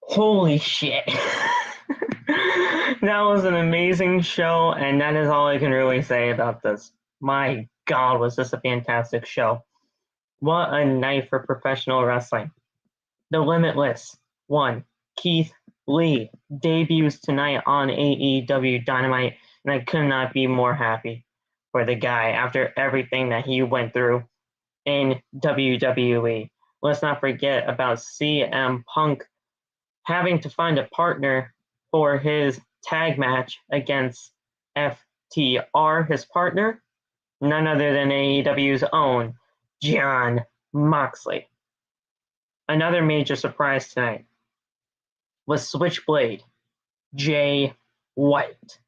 Holy shit. That was an amazing show, and that is all I can really say about this. My God, was this a fantastic show. What a night for professional wrestling. The Limitless one, Keith Lee, debuts tonight on AEW Dynamite, and I could not be more happy for the guy after everything that he went through in WWE. Let's not forget about CM Punk having to find a partner for his tag match against FTR, his partner, none other than AEW's own Jon Moxley. Another major surprise tonight was Switchblade Jay White.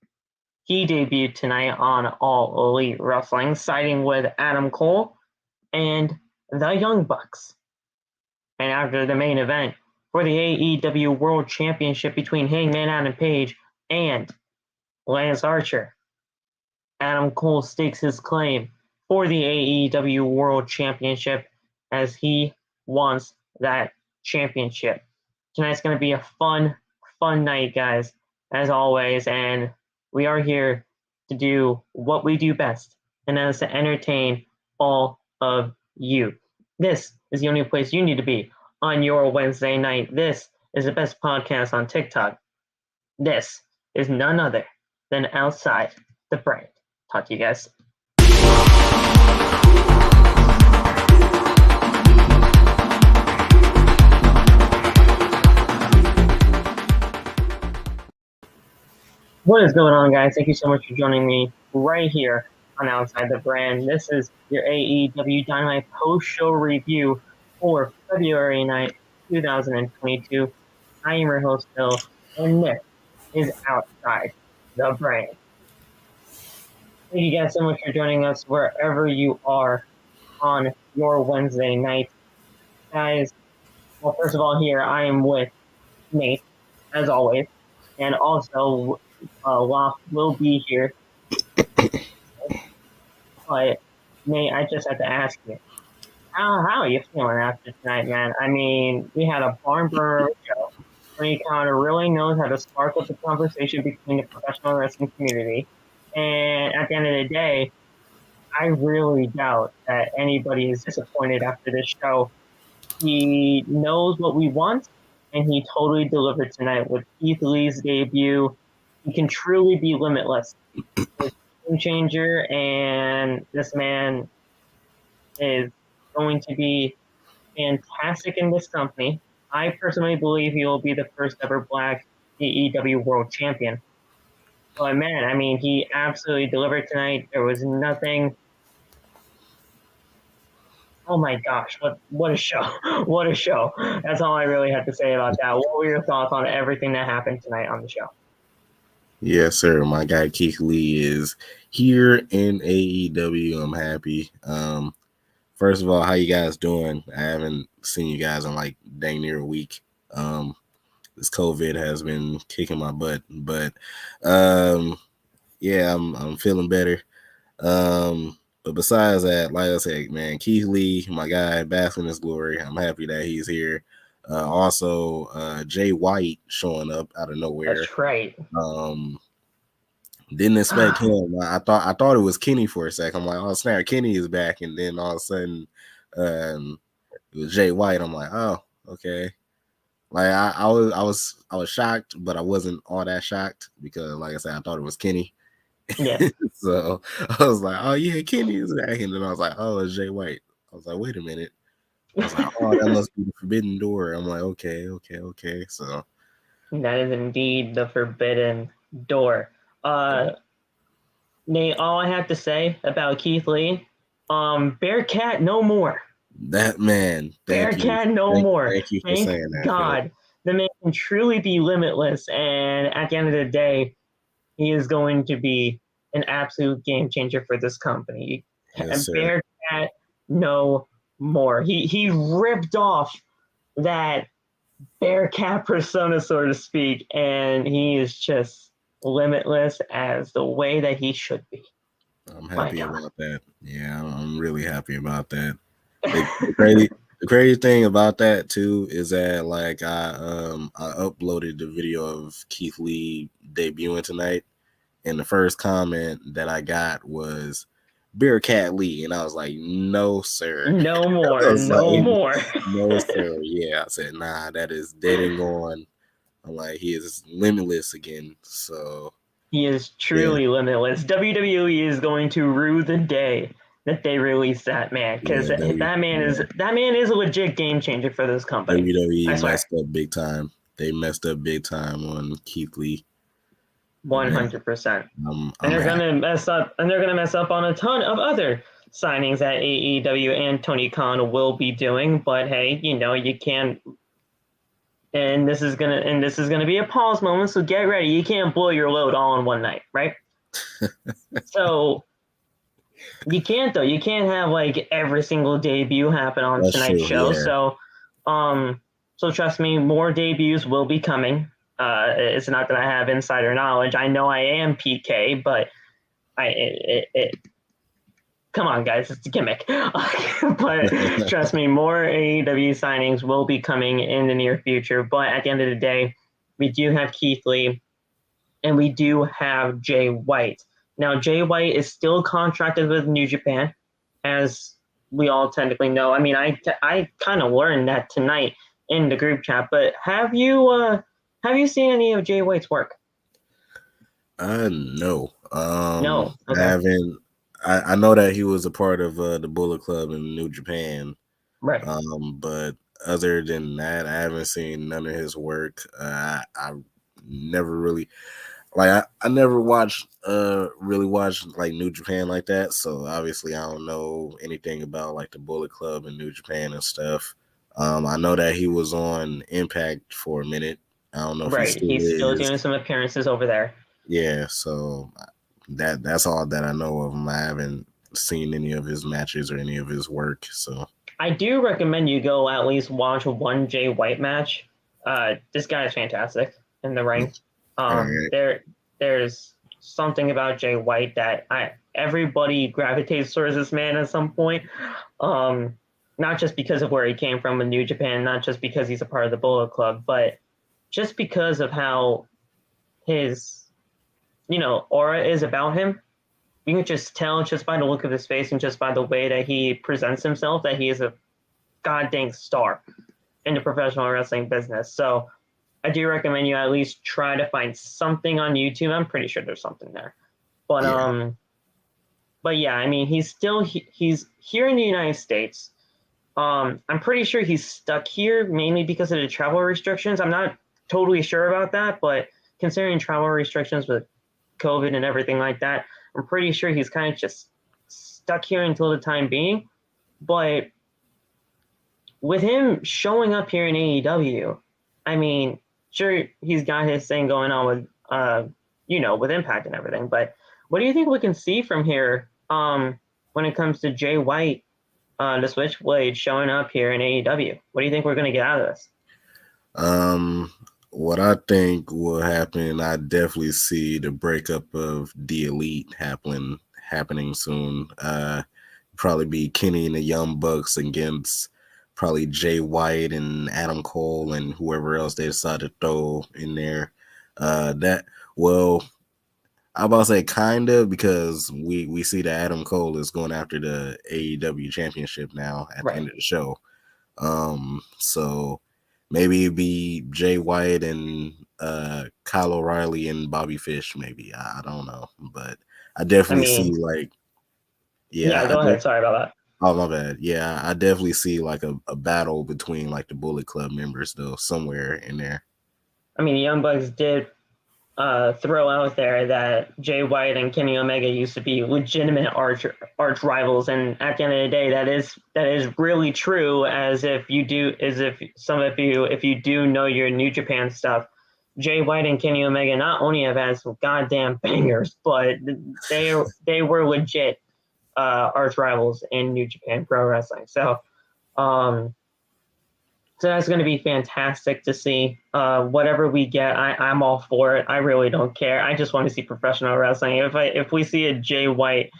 He debuted tonight on All Elite Wrestling, siding with Adam Cole and the Young Bucks. And after the main event for the AEW World Championship between Hangman Adam Page and Lance Archer, Adam Cole stakes his claim for the AEW World Championship as he wants that championship. Tonight's going to be a fun night, guys, as always, and we are here to do what we do best, and that is to entertain all of you. This is the only place you need to be on your Wednesday night. This is the best podcast on TikTok. This is none other than Outside the Brand. Talk to you guys. What is going on, guys? Thank you so much for joining me right here on Outside the Brand. This is your AEW Dynamite post-show review for February 9th, 2022. I am your host, Phil, and this is Outside the Brand. Thank you guys so much for joining us wherever you are on your Wednesday night. Guys, well, first of all, here I am with Nate, as always, and also Locke will be here. But Nate, I just have to ask you, how are you feeling after tonight, man? I mean, we had a barn burner show where he kind of really knows how to spark up the conversation between the professional wrestling community. And at the end of the day, I really doubt that anybody is disappointed after this show. He knows what we want, and he totally delivered tonight with Keith Lee's debut. He can truly be limitless. He's a game changer, and this man is going to be fantastic in this company. I personally believe he will be the first ever Black AEW World Champion. But man, I mean, he absolutely delivered tonight. There was nothing. Oh my gosh, what a show. What a show. That's all I really had to say about that. What were your thoughts on everything that happened tonight on the show? Yes, sir. My guy Keith Lee is here in AEW. I'm happy. First of all, how you guys doing? I haven't seen you guys in like dang near a week. This COVID has been kicking my butt, but yeah, I'm feeling better. But besides that, like I said, man, Keith Lee, my guy, bask in his glory. I'm happy that he's here. Also, Jay White showing up out of nowhere. That's right. Didn't expect him. I thought it was Kenny for a second. I'm like, oh snap, Kenny is back, and then all of a sudden, it was Jay White. I'm like, oh, okay. Like I was shocked, but I wasn't all that shocked because, like I said, I thought it was Kenny. Yeah. So I was like, oh yeah, Kenny is back, and then I was like, oh, it's Jay White. I was like, wait a minute. I was like, oh, that must be the Forbidden Door. I'm like, okay. So that is indeed the Forbidden Door. Nate, all I have to say about Keith Lee, Bearcat no more. That man, Bearcat no more. Thank you for saying that. God, the man can truly be limitless, and at the end of the day, he is going to be an absolute game changer for this company. Yes, Bearcat no more. He ripped off that Bearcat persona, so to speak, and he is just limitless as the way that he should be. I'm happy about that. Yeah, I'm really happy about that. The crazy thing about that too is that like I uploaded the video of Keith Lee debuting tonight, and the first comment that I got was Bearcat Lee, and I was like, no sir. No I more, was no like, more. no sir. Yeah, I said, nah, that is dead and gone. I'm like, he is limitless again. So He is yeah, truly limitless. WWE is going to rue the day that they release that man, because yeah, that man is a legit game changer for this company. I WWE swear. messed up big time. They messed up big time on Keith Lee. 100%. And I'm they're happy. gonna mess up, on a ton of other signings that AEW and Tony Khan will be doing. But hey, you can't. And this is gonna be a pause moment, so get ready. You can't blow your load all in one night, right? So you can't though. You can't have like every single debut happen on That's tonight's true. show. Yeah, So trust me, more debuts will be coming. It's not that I have insider knowledge. I know I am PK, but come on, guys, it's a gimmick. But trust me, more AEW signings will be coming in the near future. But at the end of the day, we do have Keith Lee and we do have Jay White. Now, Jay White is still contracted with New Japan, as we all technically know. I mean, I kind of learned that tonight in the group chat. But have you seen any of Jay White's work? no. No. I Okay. haven't. I know that he was a part of the Bullet Club in New Japan. Right. But other than that, I haven't seen none of his work. I never really I never really watched like New Japan like that. So obviously I don't know anything about like the Bullet Club and New Japan and stuff. I know that he was on Impact for a minute. I don't know if he Right. still He's still is. doing some appearances over there. Yeah, so that's all that I know of him. I haven't seen any of his matches or any of his work. So I do recommend you go at least watch one Jay White match. This guy is fantastic in the ring. all right. There's something about Jay White that everybody gravitates towards this man at some point. Not just because of where he came from in New Japan, not just because he's a part of the Bullet Club, but just because of how his aura is about him. You can just tell just by the look of his face and just by the way that he presents himself that he is a goddamn star in the professional wrestling business. So I do recommend you at least try to find something on YouTube. I'm pretty sure there's something there. But Yeah. but yeah, I mean, he's here in the United States. I'm pretty sure he's stuck here mainly because of the travel restrictions. I'm not totally sure about that, but considering travel restrictions with COVID and everything like that, I'm pretty sure he's kind of just stuck here until the time being. But with him showing up here in AEW, I mean, sure, he's got his thing going on with Impact and everything. But what do you think we can see from here when it comes to Jay White, the Switchblade, showing up here in AEW? What do you think we're going to get out of this? What I think will happen, I definitely see the breakup of the Elite happening soon. Probably be Kenny and the Young Bucks against probably Jay White and Adam Cole and whoever else they decide to throw in there. I'm about to say kind of, because we see that Adam Cole is going after the AEW Championship now at the end of the show. So maybe it'd be Jay White and Kyle O'Reilly and Bobby Fish. Maybe I don't know, but I definitely see like Go ahead. Sorry about that. Oh, my bad. Yeah, I definitely see like a battle between like the Bullet Club members though somewhere in there. I mean, the Young Bucks did throw out there that Jay White and Kenny Omega used to be legitimate arch rivals, and at the end of the day, that is really true. If you do know your New Japan stuff, Jay White and Kenny Omega not only have had some goddamn bangers, but they were legit arch rivals in New Japan Pro Wrestling. So that's going to be fantastic to see. Whatever we get, I'm all for it. I really don't care. I just want to see professional wrestling. If we see a Jay White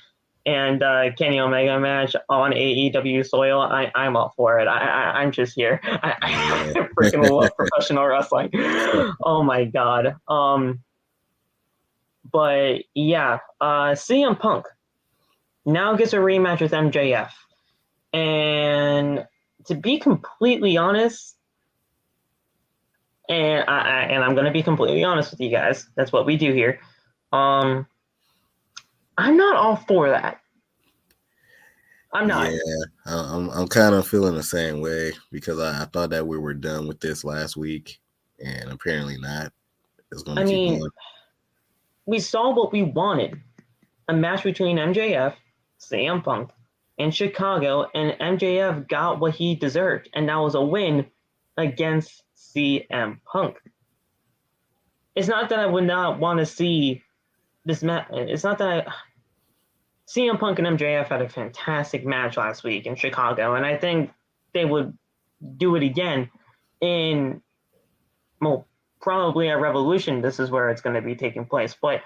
and Kenny Omega match on AEW soil, I'm all for it. I'm just here. I Yeah. freaking love professional wrestling. Oh my god. But yeah, CM Punk now gets a rematch with MJF, and to be completely honest, I'm gonna be completely honest with you guys. That's what we do here. I'm not all for that. I'm not. Yeah, I'm kind of feeling the same way because I thought that we were done with this last week, and apparently not. It's going I to keep mean, going. we saw what we wanted. A match between MJF, CM Punk, and Chicago, and MJF got what he deserved, and that was a win against CM Punk. It's not that I would not want to see this match. It's not that CM Punk and MJF had a fantastic match last week in Chicago, and I think they would do it again in, well, probably at Revolution. This is where it's going to be taking place, but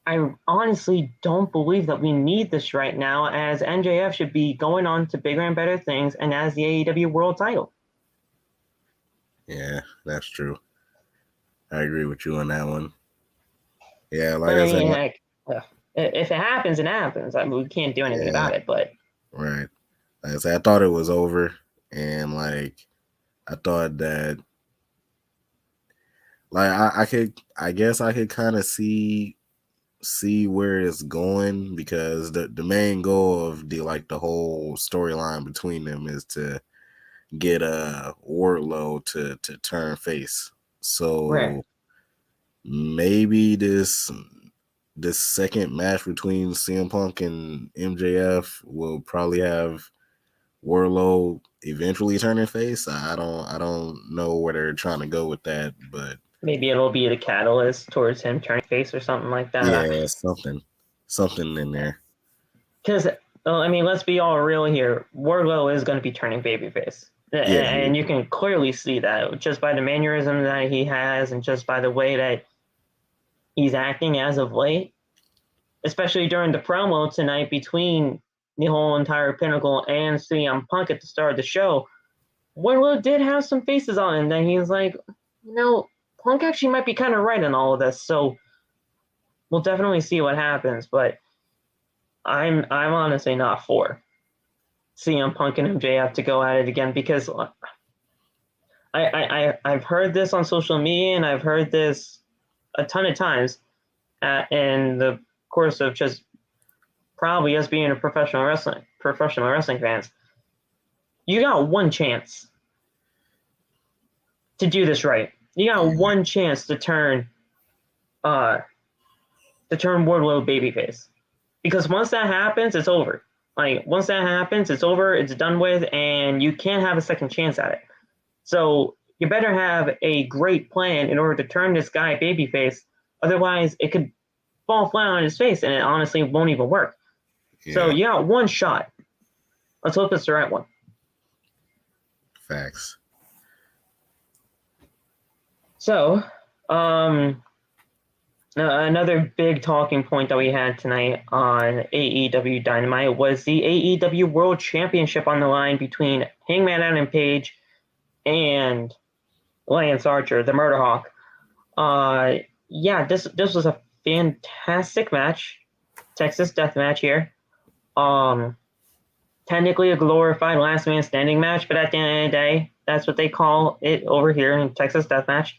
I honestly don't believe that we need this right now, as MJF should be going on to bigger and better things and as the AEW World Title. Yeah, that's true. I agree with you on that one. Yeah, like I said, heck, if it happens, it happens. I mean, we can't do anything about it. But right. Like I said, I thought it was over, and like I thought that, like I guess I could kind of see where it's going because the main goal of the whole storyline between them is to get Wardlow to turn face. right, So maybe this second match between CM Punk and MJF will probably have Wardlow eventually turning face. I don't know where they're trying to go with that, but maybe it'll be the catalyst towards him turning face or something like that. yeah, something in there. Because I mean, let's be all real here. Wardlow is going to be turning babyface, Yeah, and you can clearly see that just by the mannerism that he has, and just by the way that he's acting as of late. Especially during the promo tonight between the whole entire Pinnacle and CM Punk at the start of the show, Wardlow did have some faces on him that he's like, Punk actually might be kind of right in all of this. So we'll definitely see what happens. But I'm honestly not for CM Punk and MJF to go at it again, because I've heard this on social media, and I've heard this a ton of times in the course of just probably us being a professional wrestling fans. You got one chance to do this right. You got one chance to turn Wardlow babyface. Because once that happens, it's over. Like, once that happens, it's over, it's done with, and you can't have a second chance at it. So you better have a great plan in order to turn this guy babyface. Otherwise, it could fall flat on his face, and it honestly won't even work. Yeah. So you got one shot. Let's hope it's the right one. Facts. So, another big talking point that we had tonight on AEW Dynamite was the AEW World Championship on the line between Hangman Adam Page and Lance Archer, the Murder Hawk. This was a fantastic match. Texas Death Match here. Technically a glorified last man standing match, but at the end of the day, that's what they call it over here in Texas Death Match.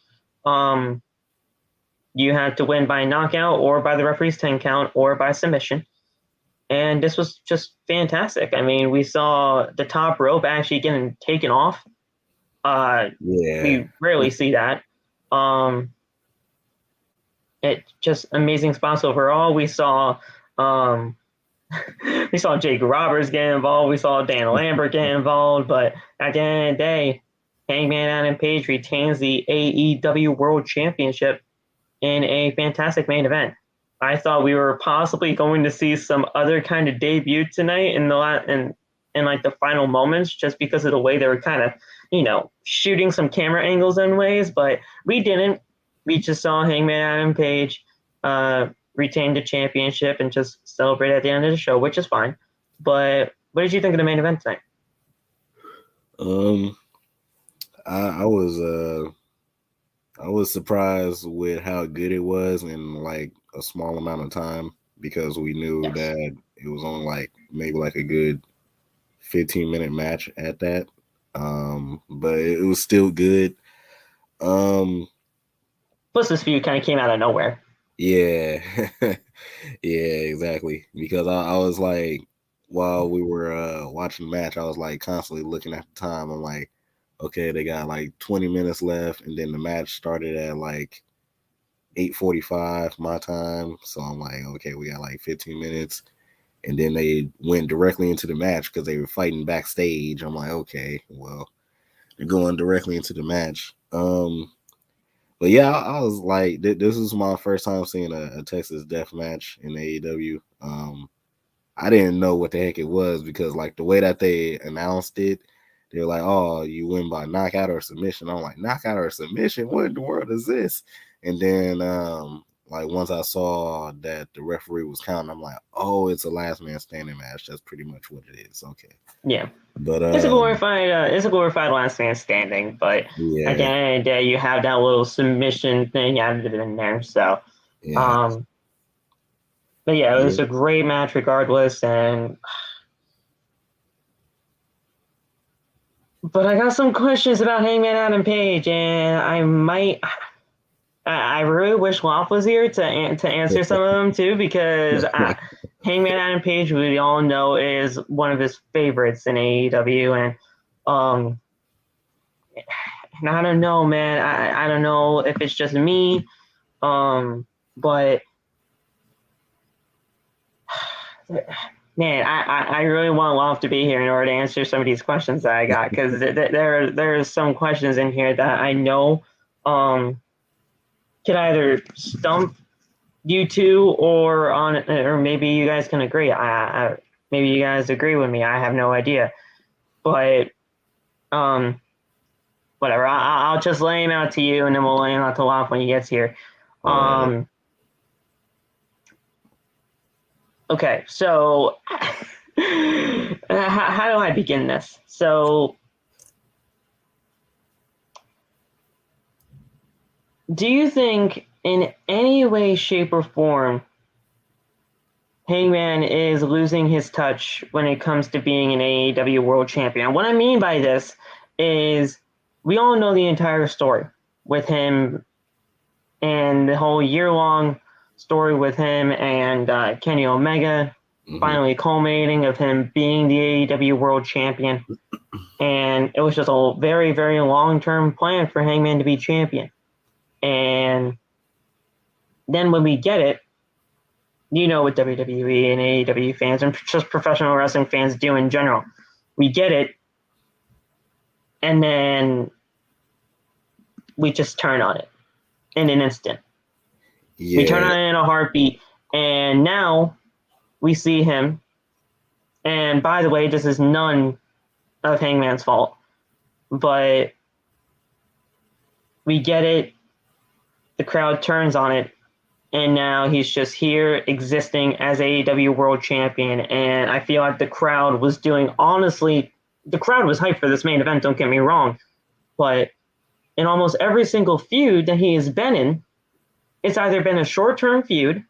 You had to win by knockout or by the referee's 10 count or by submission. And this was just fantastic. I mean, we saw the top rope actually getting taken off. We rarely see that. It just amazing spots overall. We saw Jake Roberts get involved. We saw Dan Lambert get involved. But at the end of the day, Hangman Adam Page retains the AEW World Championship in a fantastic main event. I thought we were possibly going to see some other kind of debut tonight in the final moments, just because of the way they were kind of, shooting some camera angles in ways, but we didn't. We just saw Hangman Adam Page retain the championship and just celebrate at the end of the show, which is fine. But what did you think of the main event tonight? I was surprised with how good it was in like a small amount of time because we knew that it was on like maybe like a good 15-minute match at that. But it was still good. Plus, this feud kind of came out of nowhere. Yeah, yeah, exactly. Because I was like, while we were watching the match, I was like constantly looking at the time. I'm like, okay, they got like 20 minutes left, and then the match started at like 8:45 my time. So I'm like, okay, we got like 15 minutes. And then they went directly into the match because they were fighting backstage. I'm like, okay, well, they're going directly into the match. But yeah, I was like, this is my first time seeing a Texas Death Match in AEW. I didn't know what the heck it was because like the way that they announced it, they were like, "Oh, you win by knockout or submission." I'm like, "Knockout or submission? What in the world is this?" And then like once I saw that the referee was counting, I'm like, "Oh, it's a last man standing match. That's pretty much what it is." Okay. Yeah. But it's a glorified last man standing, but yeah, at the end of the day, you have that little submission thing added in there. So, yeah. But yeah, it was a great match regardless, but I got some questions about Hangman Adam Page, and I really wish Loff was here to answer some of them too, because Hangman Adam Page, we all know, is one of his favorites in AEW, and I don't know, man. I don't know if it's just me, but man, I really want Loff to be here in order to answer some of these questions that I got, because there are some questions in here that I know could either stump you two or maybe you guys can agree. Maybe you guys agree with me. I have no idea, but whatever. I'll just lay him out to you, and then we'll lay him out to Loff when he gets here. Okay, so how do I begin this? So, do you think in any way, shape, or form Hangman is losing his touch when it comes to being an AEW World Champion? What I mean by this is we all know the entire story with him and the whole year-long story with him and Kenny Omega finally culminating of him being the AEW World Champion. And it was just a very, very long-term plan for Hangman to be champion. And then when we get it, you know what WWE and AEW fans and just professional wrestling fans do in general. We get it, and then we just turn on it in an instant. Yeah. We turn on it in a heartbeat, and now we see him. And by the way, this is none of Hangman's fault, but we get it. The crowd turns on it, and now he's just here existing as AEW World Champion. And I feel like the crowd was honestly, the crowd was hyped for this main event, don't get me wrong. But in almost every single feud that he has been in, it's either been a short-term feud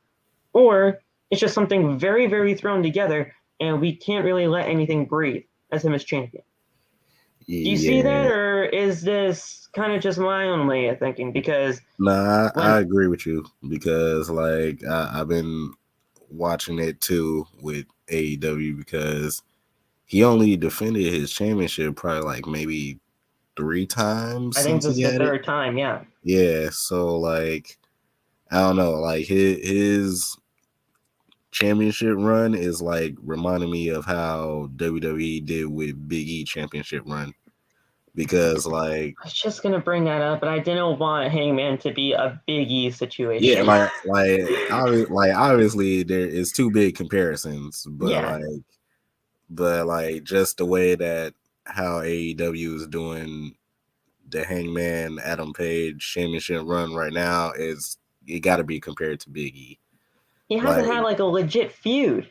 or it's just something very, very thrown together, and we can't really let anything breathe as him as champion. Do you see that, or is this kind of just my own way of thinking? Because I agree with you, because like I've been watching it too with AEW, because he only defended his championship probably like maybe 3 times. I think this is the third time, yeah. Yeah, so like I don't know, like his championship run is like reminding me of how WWE did with Big E championship run. Because like I was just gonna bring that up, but I didn't want Hangman to be a Big E situation. Yeah, obviously there is 2 big comparisons, but like just the way that how AEW is doing the Hangman Adam Page championship run right now, it got to be compared to Big E. He hasn't had like a legit feud.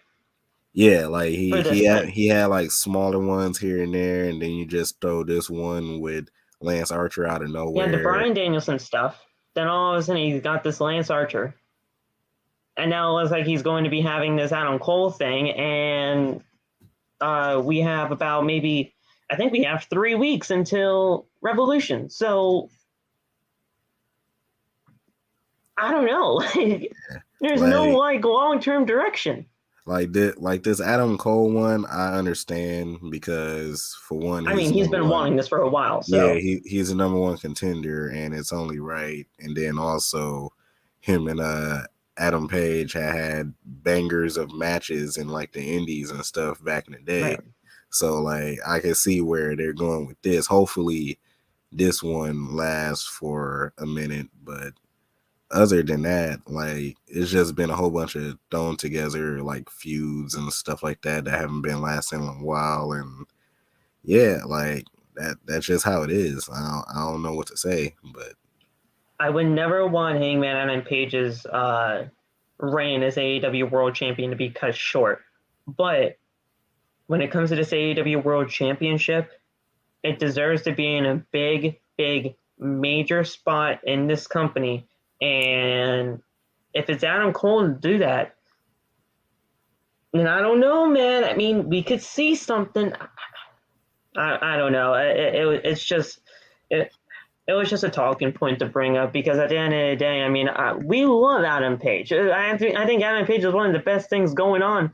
Yeah, like for this he had like smaller ones here and there, and then you just throw this one with Lance Archer out of nowhere. Yeah, the Bryan Danielson stuff. Then all of a sudden he's got this Lance Archer. And now it looks like he's going to be having this Adam Cole thing, and we have about I think we have 3 weeks until Revolution. So I don't know. There's no like long-term direction. Like this Adam Cole one, I understand because for one, I mean, he's been wanting this for a while. So yeah, he's a number one contender, and it's only right. And then also, him and Adam Page had bangers of matches in like the indies and stuff back in the day. Right. So like I can see where they're going with this. Hopefully, this one lasts for a minute, but other than that, like it's just been a whole bunch of thrown together like feuds and stuff like that haven't been lasting a while, and yeah, like that's just how it is. I don't know what to say, but I would never want Hangman Adam Page's reign as AEW World Champion to be cut short, but when it comes to this AEW World Championship, it deserves to be in a big major spot in this company. And if it's Adam Cole to do that, then I don't know, man. I mean, we could see something. I don't know. It was just a talking point to bring up because at the end of the day, I mean, we love Adam Page. I think Adam Page is one of the best things going on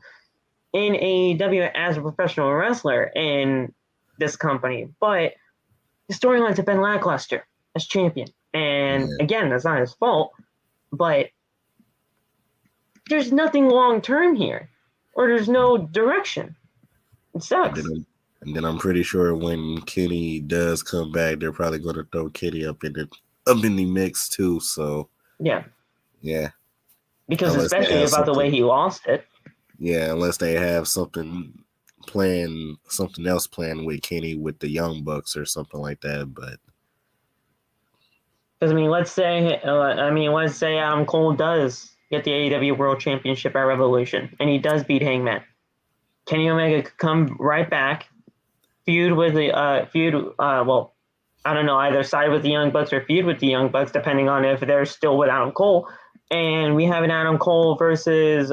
in AEW as a professional wrestler in this company. But the storylines have been lackluster as champion. And again, that's not his fault, but there's nothing long term here, or there's no direction. It sucks. And then I'm pretty sure when Kenny does come back, they're probably going to throw Kenny up in the mix too. So yeah, because unless especially about the way he lost it. Yeah, unless they have something else planned with Kenny with the Young Bucks or something like that, but. Because let's say Adam Cole does get the AEW World Championship at Revolution, and he does beat Hangman. Kenny Omega could come right back, feud with the well, I don't know, either side with the Young Bucks or feud with the Young Bucks, depending on if they're still with Adam Cole. And we have an Adam Cole versus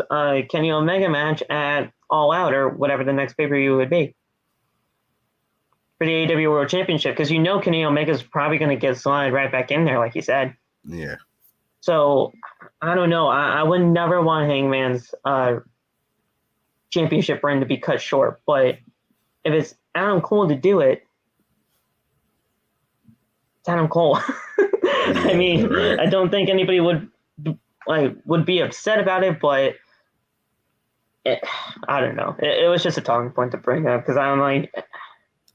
Kenny Omega match at All Out or whatever the next pay-per-view would be for the AEW World Championship, because Kenny Omega's probably going to get slid right back in there, like you said. Yeah. So, I don't know. I would never want Hangman's championship run to be cut short, but if it's Adam Cole to do it, it's Adam Cole. I mean, right. I don't think anybody would be upset about it, but I don't know. It was just a talking point to bring up, because I'm like,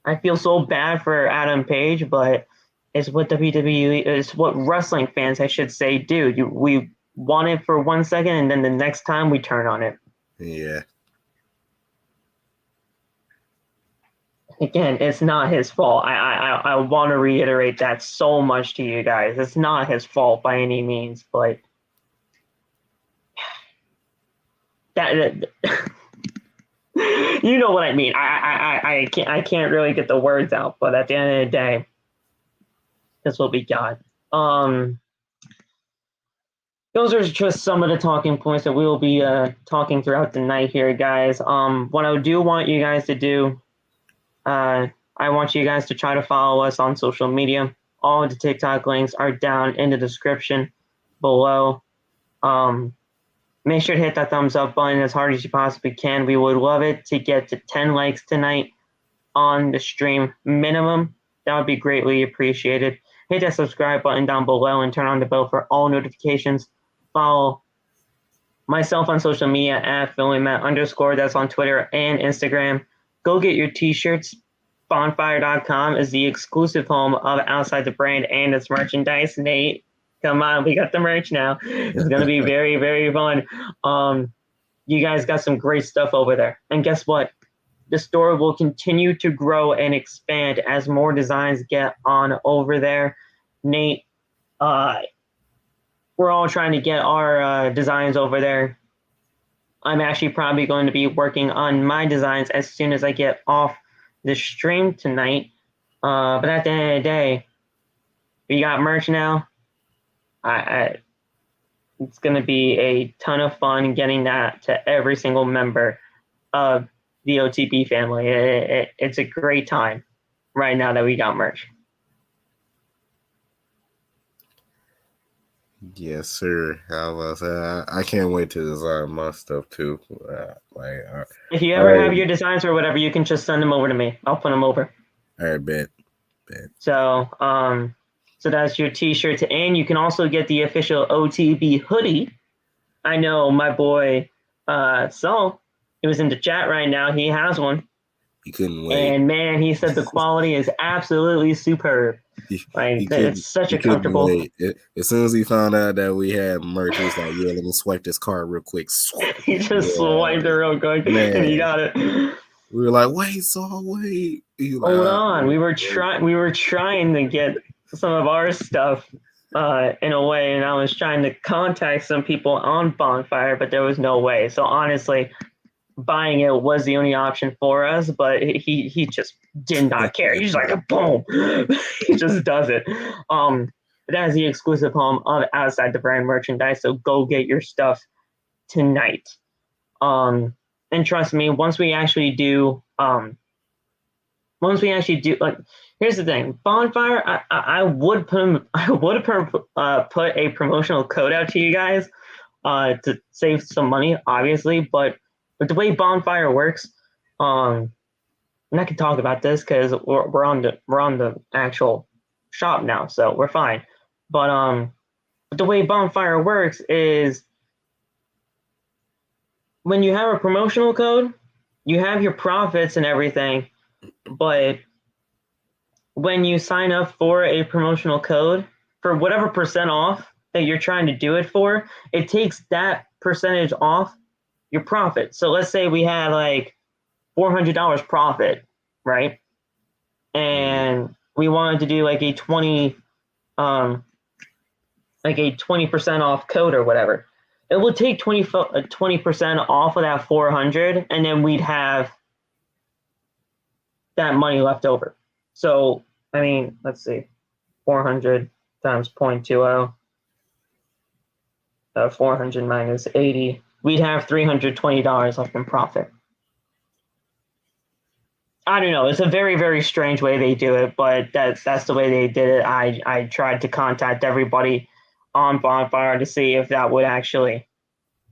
I feel so bad for Adam Page, but it's what WWE, it's what wrestling fans, I should say, do. We want it for 1 second, and then the next time we turn on it. Yeah. Again, it's not his fault. I want to reiterate that so much to you guys. It's not his fault by any means, but that you know what I mean. I can't really get the words out, but at the end of the day, that's what we got. Those are just some of the talking points that we will be talking throughout the night here, guys. What I do want you guys to do, I want you guys to try to follow us on social media. All of the TikTok links are down in the description below. Make sure to hit that thumbs up button as hard as you possibly can. We would love it to get to 10 likes tonight on the stream minimum. That would be greatly appreciated. Hit that subscribe button down below and turn on the bell for all notifications. Follow myself on social media at PhillyMatt_. That's on Twitter and Instagram. Go get your t-shirts. Bonfire.com is the exclusive home of Outside the Brand and its merchandise. Nate, come on, we got the merch now. It's going to be very, very fun. You guys got some great stuff over there. And guess what? The store will continue to grow and expand as more designs get on over there. Nate, we're all trying to get our designs over there I'm actually probably going to be working on my designs as soon as I get off the stream tonight. But at the end of the day, we got merch now. It's going to be a ton of fun getting that to every single member of the OTB family. It's a great time right now that we got merch. Yes, sir. I can't wait to design my stuff too. If you ever have your designs or whatever, you can just send them over to me. I'll put them over. All right, bet. So that's your T-shirt, and you can also get the official OTB hoodie. I know my boy Saul, he was in the chat right now. He has one. He couldn't wait. And man, he said the quality is absolutely superb. It's such a comfortable. As soon as he found out that we had merch, he was like, "Yeah, let me swipe this card real quick." He just swiped it real quick, and he got it. We were like, "Wait, Saul, wait." Hold on, we were trying to get some of our stuff in a way, and I was trying to contact some people on Bonfire, but there was no way. So honestly, buying it was the only option for us, but he just did not care. He's like, boom. He just does it. That is the exclusive home of Outside the Brand merchandise, so go get your stuff tonight. And trust me, once we actually do, like, here's the thing, Bonfire, I would put a promotional code out to you guys to save some money, obviously, but the way Bonfire works, and I can talk about this because we're on the actual shop now, so we're fine. But the way Bonfire works is when you have a promotional code, you have your profits and everything, but when you sign up for a promotional code for whatever percent off that you're trying to do it for, it takes that percentage off your profit. So let's say we had like $400 profit, right? And we wanted to do like a 20% off code or whatever. It would take 20% off of that 400, and then we'd have that money left over. So, I mean, let's see, 400 times 0.20, 400 minus 80. We'd have $320 left in profit. I don't know. It's a very, very strange way they do it, but that's the way they did it. I tried to contact everybody on Bonfire to see if that would actually,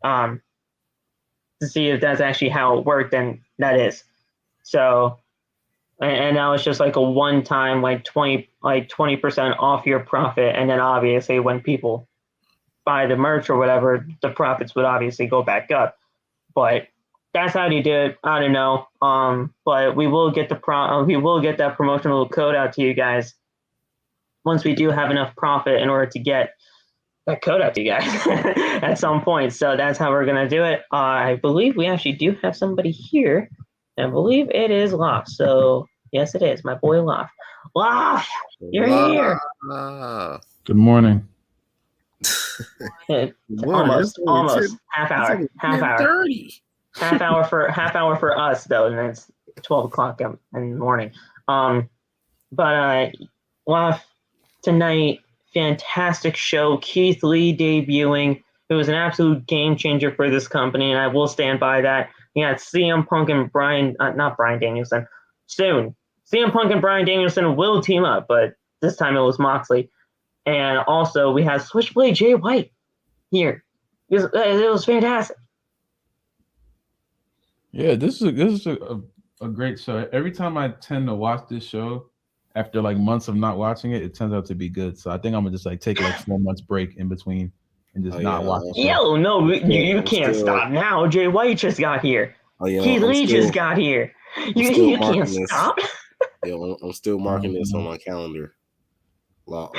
to see if that's actually how it worked, and that is. So, and that was just like a one-time, like 20% off your profit, and then obviously when people buy the merch or whatever, the profits would obviously go back up. But that's how they did it. I don't know. But we will get that promotional code out to you guys once we do have enough profit in order to get that code out to you guys at some point. So that's how we're gonna do it. I believe we actually do have somebody here. I believe it is Loft. So yes, it is my boy Loft. Loft, you're here. Good morning. Almost half hour 30. half hour for us though, and it's 12 o'clock in the morning. But tonight, fantastic show. Keith Lee debuting. It was an absolute game changer for this company, and I will stand by that. You had CM Punk and not Bryan Danielson. Soon, CM Punk and Bryan Danielson will team up, but this time it was Moxley. And also, we have Switchblade Jay White here. It was fantastic. Yeah, this is a great show. Every time I tend to watch this show, after like months of not watching it, it turns out to be good. So I think I'm gonna just like take like 4 months break in between and just not watch the show. Yo, no, you can't stop now. Jay White just got here. Keith Lee just got here. You can't stop. I'm still marking this on my calendar. I'm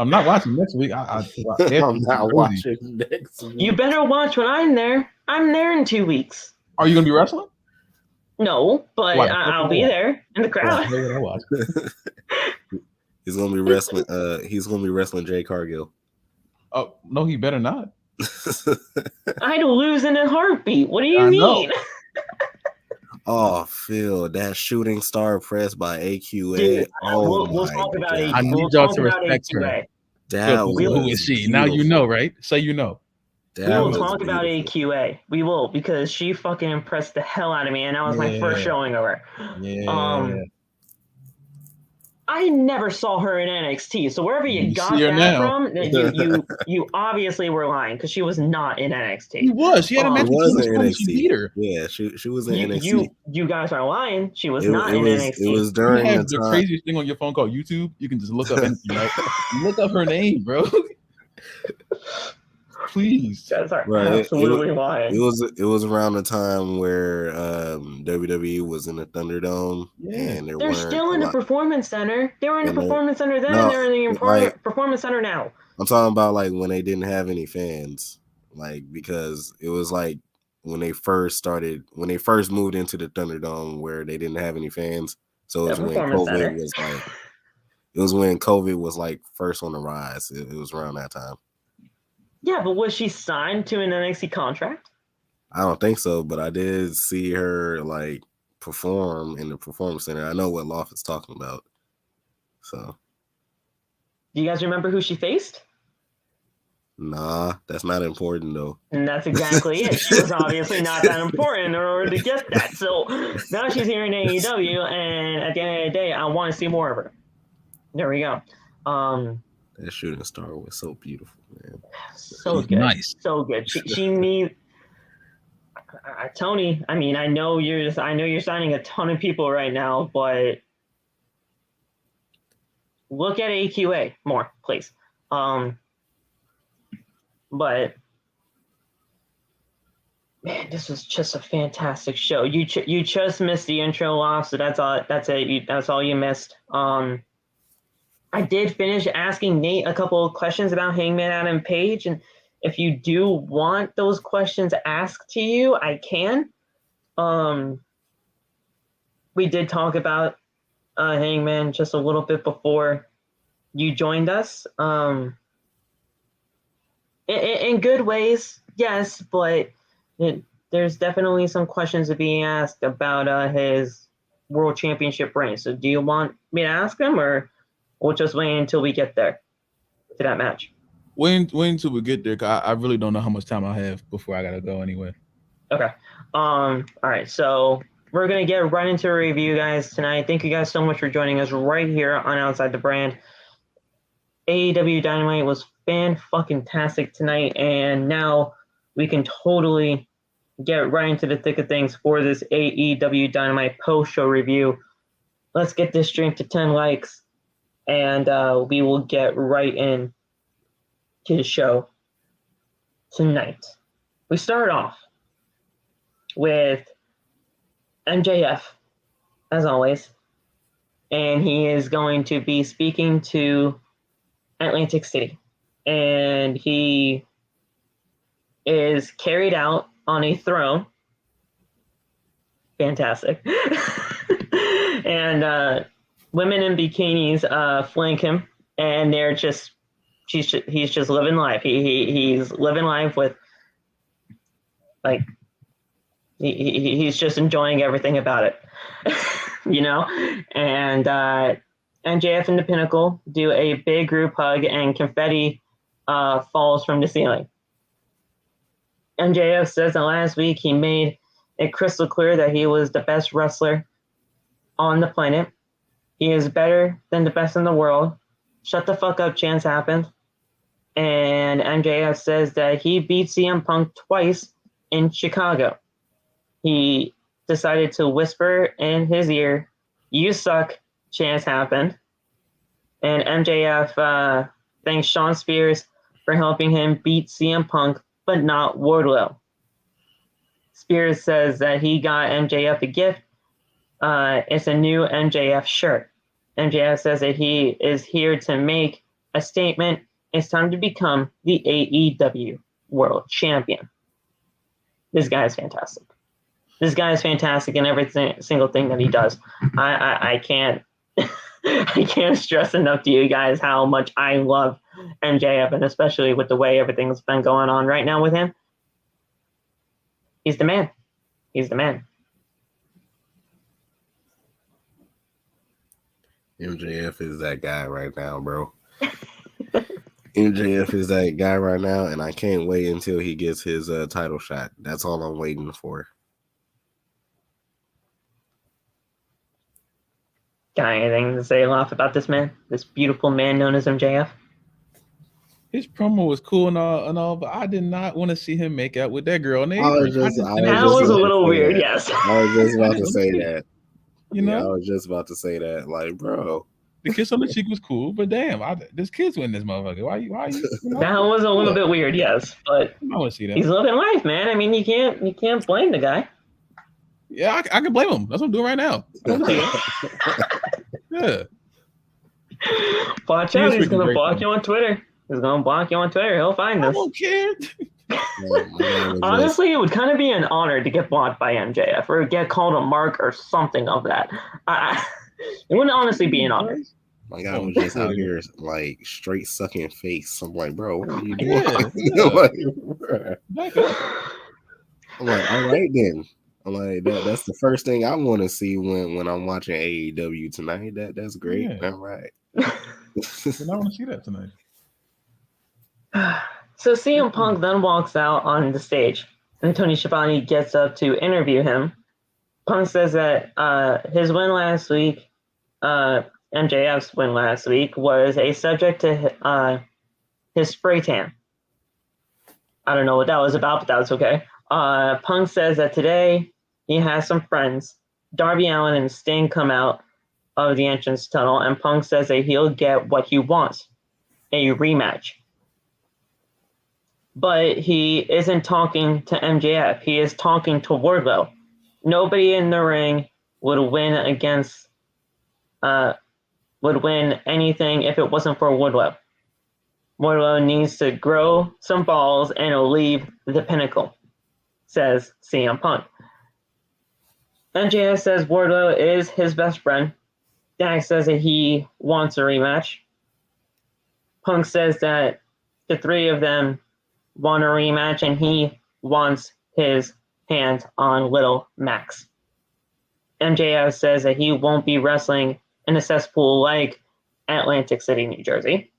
not watching next week. I'm not watching next week. You better watch when I'm there. I'm there in 2 weeks. Are you gonna be wrestling? No, but I'll be there in the crowd. He's gonna be wrestling. He's gonna be wrestling J Cargill. Oh no, he better not. I'd lose in a heartbeat. What do you mean? Oh, Phil, that shooting star press by AQA. Dude, oh we'll my talk about God. I need we'll y'all talk to about respect her. AQA. That Who is she? Now you know, right? Say you know. We will talk about AQA. We will, because she fucking impressed the hell out of me, and that was my first showing of her. Yeah. I never saw her in NXT, so wherever you got that now. from, you obviously were lying, because she was not in NXT. She was. She had a match with NXT. She beat her. Yeah, she was in NXT. You guys are lying. She was not in NXT. It was during you have the time. Craziest thing on your phone called YouTube. You can just look up anything, right? Look up her name, bro. Please. That's absolutely lying. It was around the time where WWE was in the Thunderdome, and they're still in the Performance Center. They were in the Performance Center then, and they're in the Performance Center now. I'm talking about like when they didn't have any fans, like because it was like when they first moved into the Thunderdome where they didn't have any fans. So it was when COVID was like, COVID was like first on the rise. It was around that time. Yeah, but was she signed to an NXT contract? I don't think so, but I did see her like perform in the Performance Center. I know what Loft is talking about. So, do you guys remember who she faced? Nah, that's not important though. And that's exactly it. She was obviously not that important in order to get that. So now she's here in AEW, and at the end of the day, I want to see more of her. There we go. That shooting star was so beautiful, man. So good. Nice. So good. She needs Tony. I mean, I know you're signing a ton of people right now, but look at AQA more, please. But man, this was just a fantastic show. You just missed the intro off, so that's all. That's it. That's all you missed. I did finish asking Nate a couple of questions about Hangman Adam Page, and if you do want those questions asked to you, I can. We did talk about Hangman just a little bit before you joined us. In good ways, yes, but there's definitely some questions to be asked about his World Championship reign. So do you want me to ask him, or we'll just wait until we get there to that match? Wait until we get there, because I really don't know how much time I have before I got to go anyway. Okay. All right, so we're going to get right into a review, guys, tonight. Thank you guys so much for joining us right here on Outside the Brand. AEW Dynamite was fan-fucking-tastic tonight, and now we can totally get right into the thick of things for this AEW Dynamite post-show review. Let's get this stream to 10 likes, and we will get right in to the show tonight. We start off with MJF, as always, and he is going to be speaking to Atlantic City, and he is carried out on a throne. Fantastic. And women in bikinis flank him, and he's just living life. He's living life with, like, he's just enjoying everything about it, you know. And MJF and the Pinnacle do a big group hug, and confetti falls from the ceiling. MJF says that last week he made it crystal clear that he was the best wrestler on the planet. He is better than the best in the world. Shut the fuck up, chance happened. And MJF says that he beat CM Punk twice in Chicago. He decided to whisper in his ear, "You suck, chance happened." And MJF thanks Shawn Spears for helping him beat CM Punk, but not Wardlow. Spears says that he got MJF a gift. It's a new MJF shirt. MJF says that he is here to make a statement. It's time to become the AEW World Champion. This guy is fantastic. This guy is fantastic in every single thing that he does. I can't I can't stress enough to you guys how much I love MJF, and especially with the way everything's been going on right now with him, he's the man. He's the man. MJF is that guy right now, bro. MJF is that guy right now, and I can't wait until he gets his title shot. That's all I'm waiting for. Got anything to say off about this man? This beautiful man known as MJF? His promo was cool and all, but I did not want to see him make out with that girl. That was a little weird, yes. I was just about to say that. You know? Yeah, I was just about to say that. Like, bro. The kiss on the cheek was cool, but damn, there's kids with this motherfucker. Why you know? That was a little bit weird, yes. But I want to see that. He's living life, man. I mean, you can't blame the guy. Yeah, I can blame him. That's what I'm doing right now. Yeah. Watch out, he's gonna block you on Twitter. He's gonna block you on Twitter. He'll find this. I don't care. Honestly, it would kind of be an honor to get blocked by MJF or get called a mark or something of that. It wouldn't honestly be an honor. My guy was just out here like straight sucking face. I'm like, bro, what are you doing? I'm like, all right then. I'm like, that's the first thing I want to see when I'm watching AEW tonight. That's great. Yeah. All right. I want to see that tonight. So CM Punk then walks out on the stage, and Tony Schiavone gets up to interview him. Punk says that his win last week, MJF's win last week, was a subject to his spray tan. I don't know what that was about, but that was okay. Punk says that today he has some friends. Darby Allin and Sting come out of the entrance tunnel, and Punk says that he'll get what he wants, a rematch. But he isn't talking to MJF. He is talking to Wardlow. Nobody in the ring would win anything if it wasn't for Wardlow. Wardlow needs to grow some balls and he'll leave the pinnacle, says CM Punk. MJF says Wardlow is his best friend. Dax says that he wants a rematch. Punk says that the three of them want a rematch and he wants his hands on Little Max. MJF says that he won't be wrestling in a cesspool like Atlantic City, New Jersey.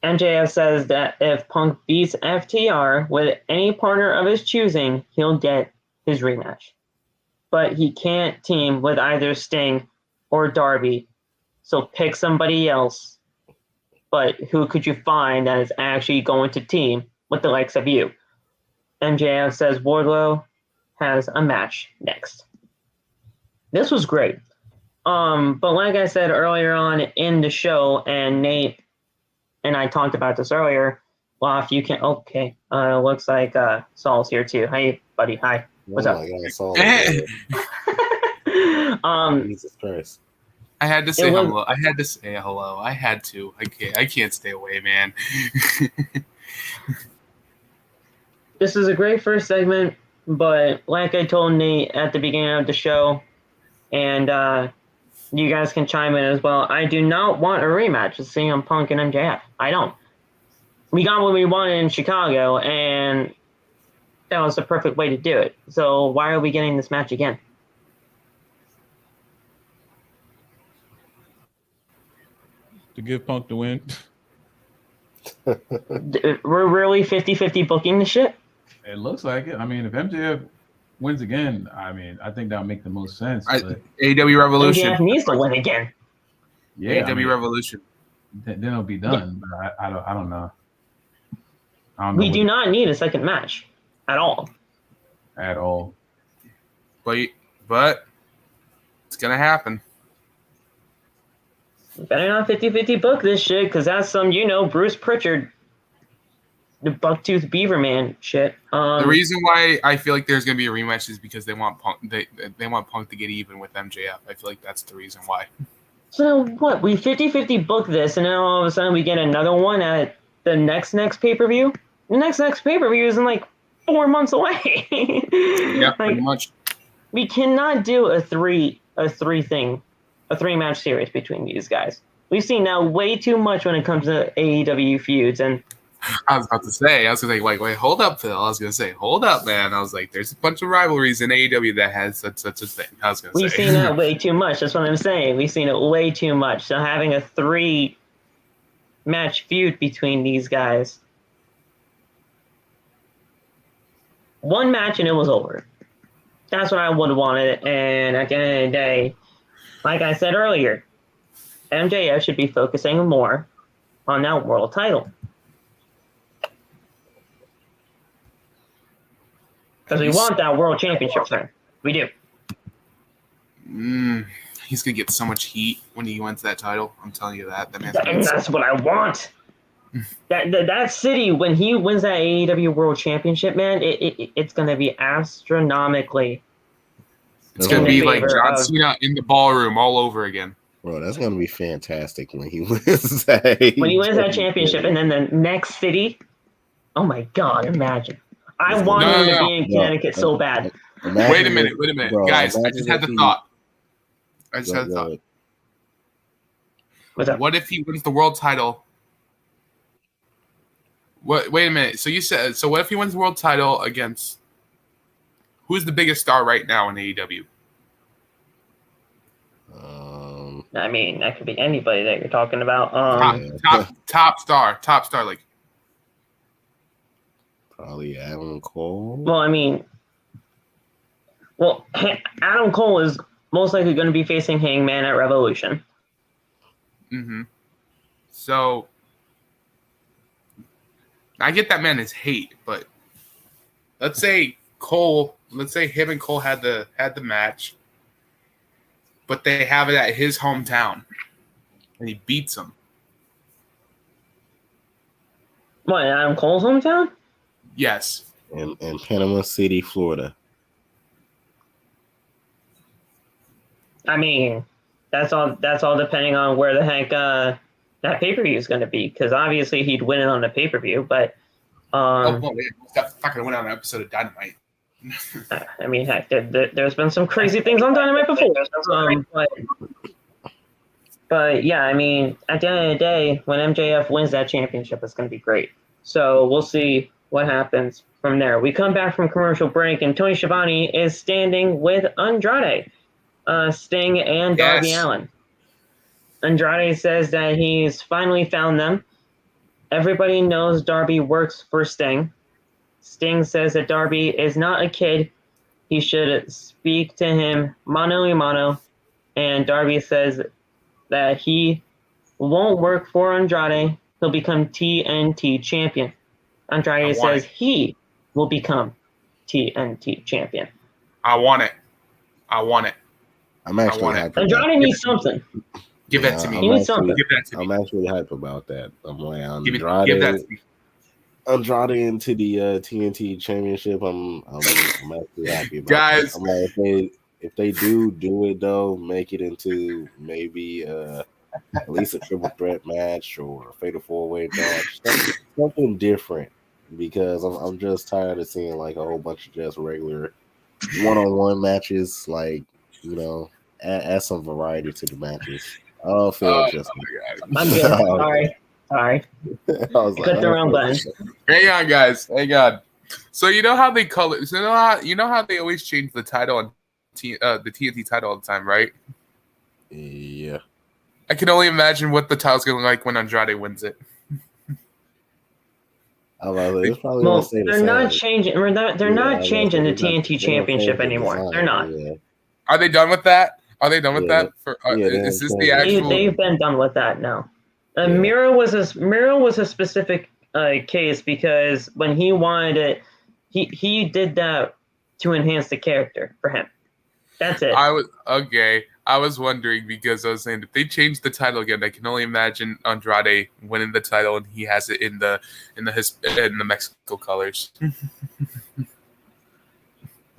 MJF says that if Punk beats FTR with any partner of his choosing, he'll get his rematch. But he can't team with either Sting or Darby, so pick somebody else. But who could you find that is actually going to team with the likes of you? MJF says Wardlow has a match next. This was great. But like I said earlier on in the show, and Nate and I talked about this earlier, well, if you can, okay, looks like Saul's here too. Hey, buddy, hi. What's up? God, Saul, Jesus Christ. I had to say hello. I had to say hello. I had to. I can't stay away, man. This is a great first segment, but like I told Nate at the beginning of the show, and you guys can chime in as well, I do not want a rematch of CM Punk and MJF. I don't. We got what we wanted in Chicago, and that was the perfect way to do it. So why are we getting this match again? To give Punk the win. We're really 50-50 booking this shit? It looks like it. I mean, if MJF wins again, I mean, I think that would make the most sense. AEW Revolution. MJF needs to win again. Yeah, AEW Revolution. Then it'll be done. Yeah. But I don't know. We do not need a second match at all. At all. But it's gonna happen. Better not 50-50 book this shit, because that's some, Bruce Pritchard, the Bucktooth Beaver Man shit. The reason why I feel like there's going to be a rematch is because they want Punk. They want Punk to get even with MJF. I feel like that's the reason why. So what? We 50-50 book this, and then all of a sudden we get another one at the next pay-per-view? The next pay-per-view is in like 4 months away. Yeah, pretty much. We cannot do a three thing a 3-match series between these guys. We've seen now way too much when it comes to AEW feuds, and I was about to say, wait, hold up, Phil. I was gonna say, hold up, man. I was like, there's a bunch of rivalries in AEW that has such a thing. I was gonna say we've seen that way too much. That's what I'm saying. We've seen it way too much. So having a 3-match feud between these guys, one match and it was over. That's what I would have wanted. And at the end of the day, like I said earlier, MJF should be focusing more on that world title. Because we want that world championship thing. We do. He's going to get so much heat when he wins that title. I'm telling you that. And that's what I want. That city, when he wins that AEW World Championship, man, it's going to be astronomically. It's going to be like John Cena in the ballroom all over again. Bro, that's going to be fantastic when he wins that. When he wins that championship, and then the next city, oh my God, imagine. I want him to be in Connecticut so bad. Wait a minute. Bro, guys, I just had the thought. What's up? What if he wins the world title? Wait a minute. So you said, what if he wins the world title against who's the biggest star right now in AEW? I mean, that could be anybody that you're talking about. Top star, like probably Adam Cole. Well, I mean, Adam Cole is most likely going to be facing Hangman at Revolution. Mm-hmm. So I get that man is hate, but let's say him and Cole had the match, but they have it at his hometown, and he beats him. What, in Adam Cole's hometown? Yes. In Panama City, Florida. I mean, that's all depending on where the heck that pay-per-view is going to be, because obviously he'd win it on the pay-per-view, but he's not going to win on an episode of Dynamite. I mean, heck, there's been some crazy things on Dynamite before. But yeah, I mean, at the end of the day, when MJF wins that championship, it's going to be great. So we'll see what happens from there. We come back from commercial break, and Tony Schiavone is standing with Andrade, Sting, and Darby Allin. Andrade says that he's finally found them. Everybody knows Darby works for Sting. Sting says that Darby is not a kid. He should speak to him mano a mano. And Darby says that he won't work for Andrade. He'll become TNT champion. Andrade says he will become TNT champion. I want it. I'm actually hyped. Andrade needs something. Give that to me. He needs something. Give that to me. I'm actually hyped about that. I'm like, give that to me. Andrade into the TNT Championship. I'm actually happy about guys. That. I'm like, if they do it though, make it into maybe at least a triple threat match or a fatal 4-way match, something different. Because I'm just tired of seeing like a whole bunch of just regular one-on-one matches. Like, you know, add some variety to the matches. I don't feel just. I'm good. Sorry. Click the wrong button. Hang on, guys. Hang on. So you know how they color? So you know how they always change the title on the TNT title all the time, right? Yeah. I can only imagine what the title's gonna look like when Andrade wins it. They're not changing. They're not changing the TNT Championship anymore. They're not. Yeah. Are they done with that? Are they done with that? Is this the actual? They've been done with that now. Miro was a specific case because when he wanted it, he did that to enhance the character for him. That's it. I was wondering because I was saying if they change the title again, I can only imagine Andrade winning the title and he has it in the Mexico colors.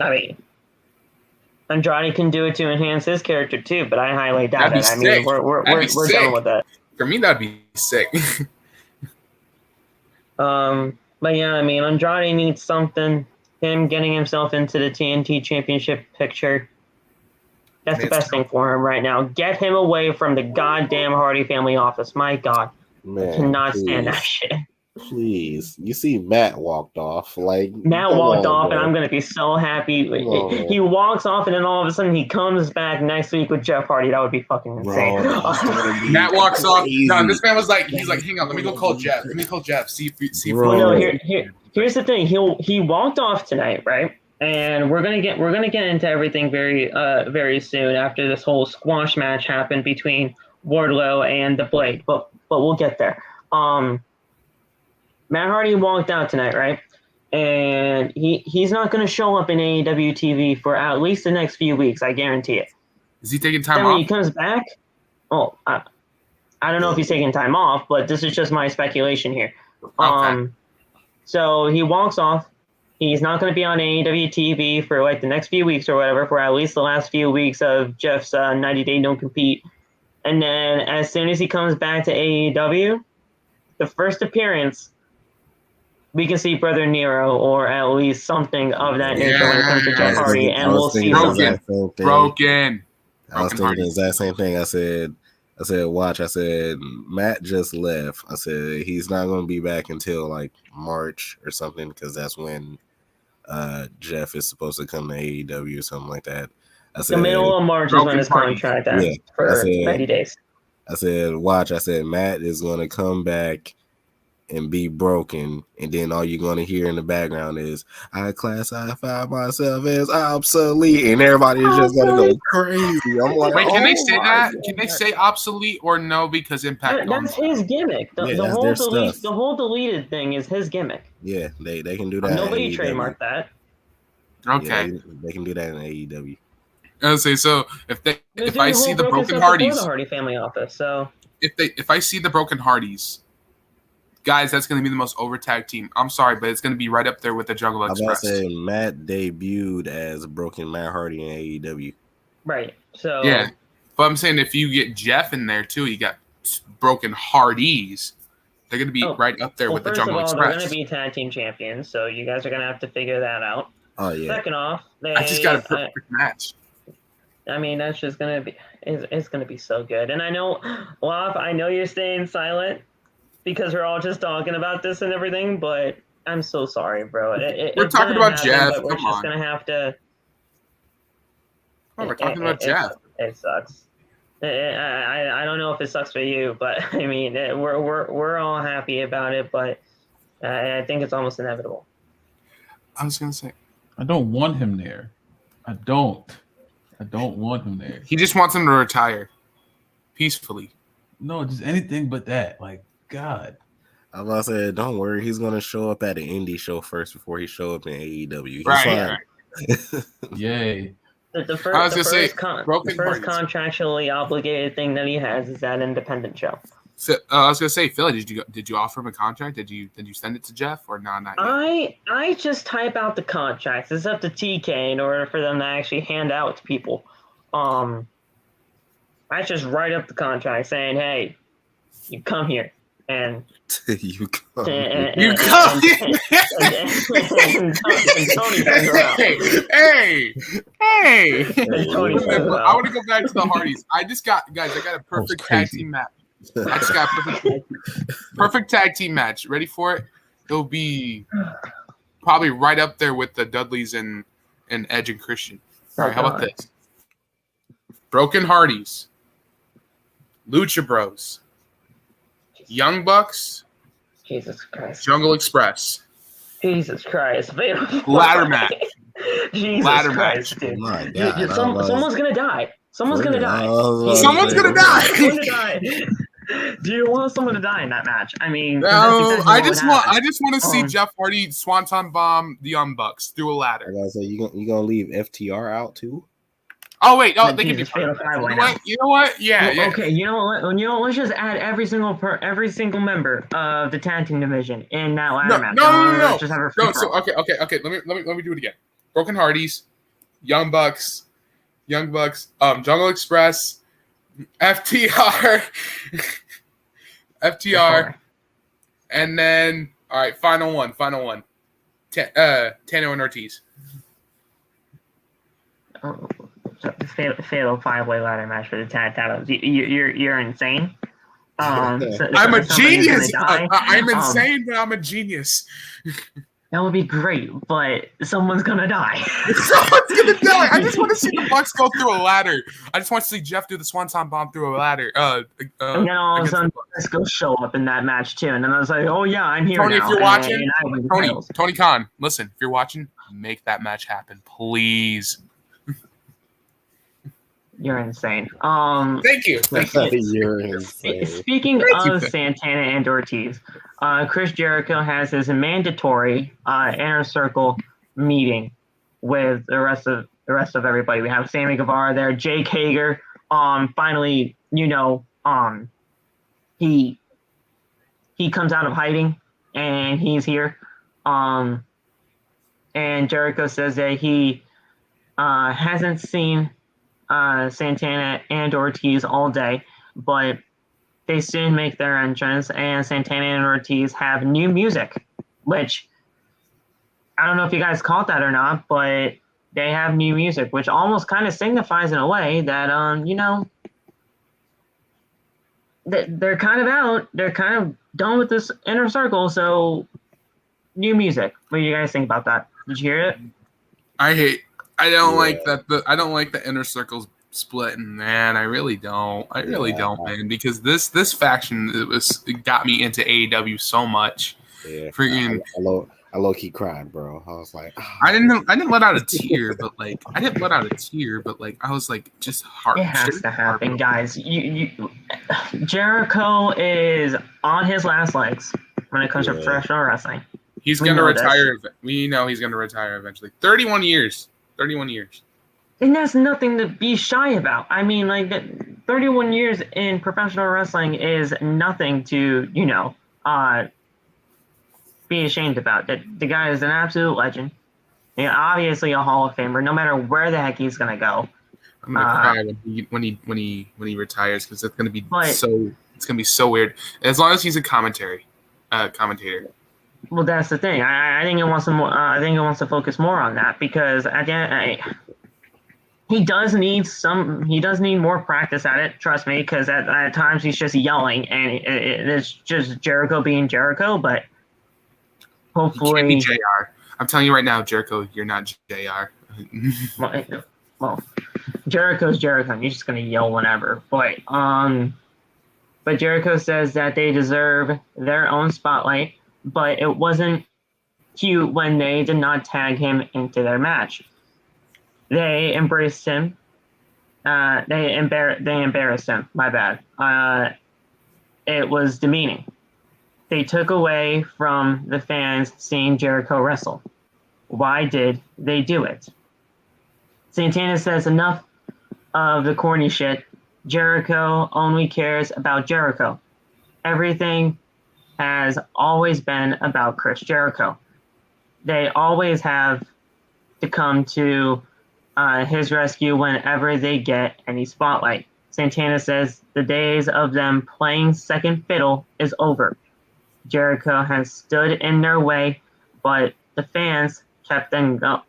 I mean, Andrade can do it to enhance his character too, but I highly doubt it. I mean, we're done with that. For me, that'd be sick. But yeah, I mean, Andrade needs something. Him getting himself into the TNT Championship picture. That's the best thing for him right now. Get him away from the goddamn Hardy family office. My God. Man, I cannot stand that shit. Please. You see Matt walked off. Like Matt walked off, and I'm going to be so happy. He walks off, and then all of a sudden he comes back next week with Jeff Hardy. That would be fucking insane. Matt walks off. No, this man was like, he's like, hang on, let me go call Jeff. See if well, no, here's the thing. He walked off tonight, right? And we're gonna get into everything very soon after this whole squash match happened between Wardlow and the Blade. But we'll get there. Matt Hardy walked out tonight, right? And he's not going to show up in AEW TV for at least the next few weeks. I guarantee it. Is he taking time then off? When he comes back, I don't know if he's taking time off, but this is just my speculation here. Okay. So he walks off. He's not going to be on AEW TV for like the next few weeks or whatever, for at least the last few weeks of Jeff's 90-day don't compete. And then as soon as he comes back to AEW, the first appearance, we can see Brother Nero or at least something of that nature when it comes to Jeff Hardy, and we'll see broken. I was thinking the exact same thing. I said, watch. I said, Matt just left. I said he's not going to be back until like March or something, because that's when Jeff is supposed to come to AEW or something like that. I said the middle of March is when his contract ends for 90 days. I said, watch. I said Matt is going to come back and be broken, and then all you're going to hear in the background is, I classify myself as obsolete, and everybody is just going to go crazy. I'm like, wait, can they say that? Can they say obsolete or no, because Impact? That's his gimmick. The whole deleted thing is his gimmick. Yeah, they can do that. Nobody trademarked that. Okay, yeah, they can do that in AEW. I was say, so if I see the broken Hardys, the Hardy family office. So if I see the broken Hardys, guys, that's going to be the most over tag team. I'm sorry, but it's going to be right up there with the Jungle Express. I was about to say, Matt debuted as broken Matt Hardy in AEW. Right. So yeah, but I'm saying if you get Jeff in there too, you got broken Hardys. They're going to be right up there with the Jungle Express. They're going to be tag team champions, so you guys are going to have to figure that out. Oh yeah. Second off, I just got a perfect match. I mean, that's just going to be it's going to be so good. And I know, Lop, I know you're staying silent because we're all just talking about this and everything, but I'm so sorry, bro. We're talking about Jeff. But we're just going to have to. Oh, we're talking about Jeff. It sucks. I don't know if it sucks for you, but I mean, we're all happy about it, but I think it's almost inevitable. I was going to say, I don't want him there. I don't want him there. He just wants him to retire peacefully. No, just anything but that. Like, God. I was about to say, don't worry, he's gonna show up at an indie show first before he show up in AEW. He's right. Yay. The first contractually obligated thing that he has is that independent show. So, I was gonna say, Philly, did you offer him a contract? Did you send it to Jeff or not yet? I just type out the contracts. It's up to TK in order for them to actually hand out to people. I just write up the contract saying, "Hey, you come here and you come." Hey! I want to go back to the Hardys. I got a perfect tag team match. I just got a perfect tag team match. Ready for it? It'll be probably right up there with the Dudleys and Edge and Christian. All right, how about this? Broken Hardys, Lucha Bros, Young Bucks, Jesus Christ, Jungle Express, Jesus Christ, ladder match, Jesus ladder Christ, match. dude. Oh my God, Someone's gonna die. Someone's gonna die. Someone's gonna die. Do you want someone to die in that match? I mean, no, I just want to see Jeff Hardy swanton bomb the Young Bucks through a ladder. So you gonna leave FTR out too? Oh wait, they can be part. You know what? Yeah. Okay, you know what? Let's just add every single member of the tag team division in that ladder match. No. Just have her okay. Let me do it again. Broken Hardys, Young Bucks, Jungle Express, FTR, and then all right, final one. Tano and Ortiz. fatal 5-way ladder match for the tag titles. You're insane. I'm a genius. I'm insane, but I'm a genius. That would be great, but someone's gonna die. Someone's gonna die. I just want to see the Bucks go through a ladder. I just want to see Jeff do the Swanton Bomb through a ladder. And then all of a sudden, Bask show up in that match too, and then I was like, "Oh yeah, I'm here." Tony, now. if you're watching, and Tony Khan, listen, if you're watching, make that match happen, please. You're insane. Thank you. You're insane. Speaking of Santana and Ortiz, Chris Jericho has his mandatory inner circle meeting with the rest of everybody. We have Sammy Guevara there, Jake Hager. Finally, he comes out of hiding and he's here. And Jericho says that he hasn't seen Santana and Ortiz all day, but they soon make their entrance, and Santana and Ortiz have new music, which I don't know if you guys caught that or not, but they have new music, which almost kind of signifies in a way that they're kind of out, they're kind of done with this inner circle. So new music. What do you guys think about that? Did you hear it? I don't like that. I don't like the inner circles splitting, man. I really don't. I really don't, man. Because this faction it got me into AEW so much. Yeah, freaking. I low key cried, bro. I was like, oh. I didn't let out a tear, but I was like, just heart. It has to happen, guys. Jericho is on his last legs when it comes to professional wrestling. He's gonna retire. We know he's gonna retire eventually. 31 years. 31 years. And that's nothing to be shy about. I mean, 31 years in professional wrestling is nothing to, be ashamed about. The guy is an absolute legend. Obviously a Hall of Famer, no matter where the heck he's gonna go. I'm gonna cry when he retires, because it's gonna be so weird. As long as he's a commentator. Well, that's the thing. I think it wants to focus more on that, because he does need more practice at it. Trust me, because at times he's just yelling, and it's just Jericho being Jericho. But hopefully, he can't be JR. I'm telling you right now, Jericho, you're not JR. well, Jericho's Jericho. And you're just gonna yell whenever. But Jericho says that they deserve their own spotlight. But it wasn't cute when they did not tag him into their match. They embraced him. They embarrassed him. My bad. It was demeaning. They took away from the fans seeing Jericho wrestle. Why did they do it? Santana says enough of the corny shit. Jericho only cares about Jericho. Everything has always been about Chris Jericho. They always have to come to his rescue whenever they get any spotlight. Santana says the days of them playing second fiddle is over. Jericho has stood in their way, but the fans kept them going.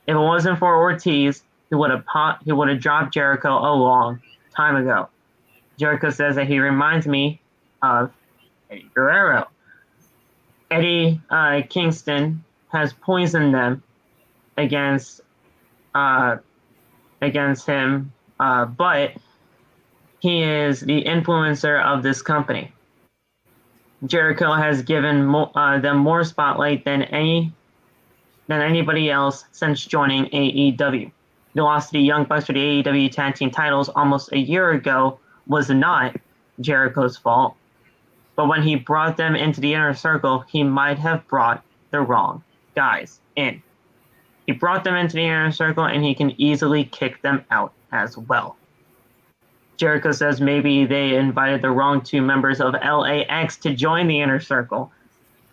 If it wasn't for Ortiz, he would have dropped Jericho a long time ago. Jericho says that he reminds me of Eddie Guerrero. Eddie Kingston has poisoned them against him, but he is the influencer of this company. Jericho has given them more spotlight than anybody else since joining AEW. The loss to the Young Bucks for the AEW Tag Team titles almost a year ago was not Jericho's fault, but when he brought them into the inner circle, he might have brought the wrong guys in. He brought them into the inner circle, and he can easily kick them out as well. Jericho says maybe they invited the wrong two members of LAX to join the inner circle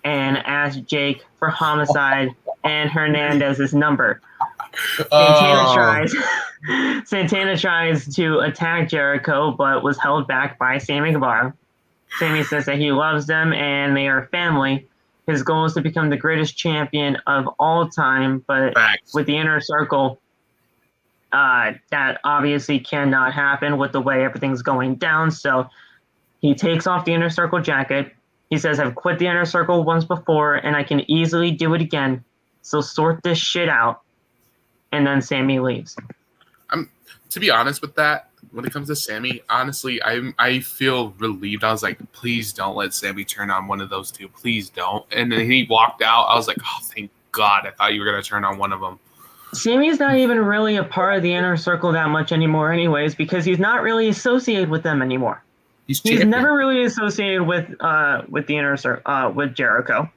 and asked Jake for Homicide and Hernandez's number. Santana tries to attack Jericho, but was held back by Sammy Guevara. Sammy says that he loves them and they are family. His goal is to become the greatest champion of all time, but with the inner circle, That obviously cannot happen with the way everything's going down. So he takes off the Inner Circle jacket. He says, I've quit the Inner Circle once before, and I can easily do it again. So sort this shit out. And then Sammy leaves. To be honest with that, when it comes to Sammy, honestly, I feel relieved. I was like, please don't let Sammy turn on one of those two. Please don't. And then he walked out. I was like, oh, thank God. I thought you were going to turn on one of them. Sammy's not even really a part of the Inner Circle that much anymore anyways, because he's not really associated with them anymore. He's never really associated with the Inner Circle, with Jericho.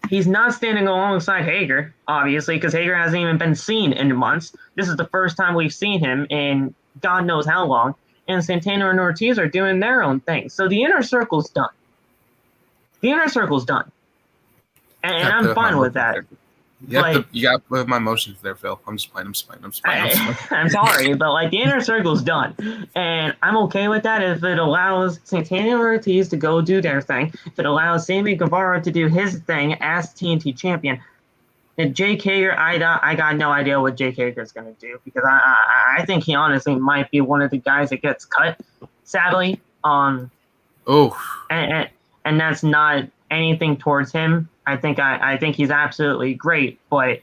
He's not standing alongside Hager, obviously, because Hager hasn't even been seen in months. This is the first time we've seen him in God knows how long. And Santana and Ortiz are doing their own thing. So the Inner Circle's done. The Inner Circle's done. And I'm fine with that. You got to put my emotions there, Phil. I'm just playing. I'm sorry, but the Inner Circle's done. And I'm okay with that if it allows Santana and Ortiz to go do their thing. If it allows Sammy Guevara to do his thing as TNT champion. And Jake Hager, I got no idea what Jake Hager is going to do, because I think he honestly might be one of the guys that gets cut, sadly. And that's not anything towards him. I think he's absolutely great, but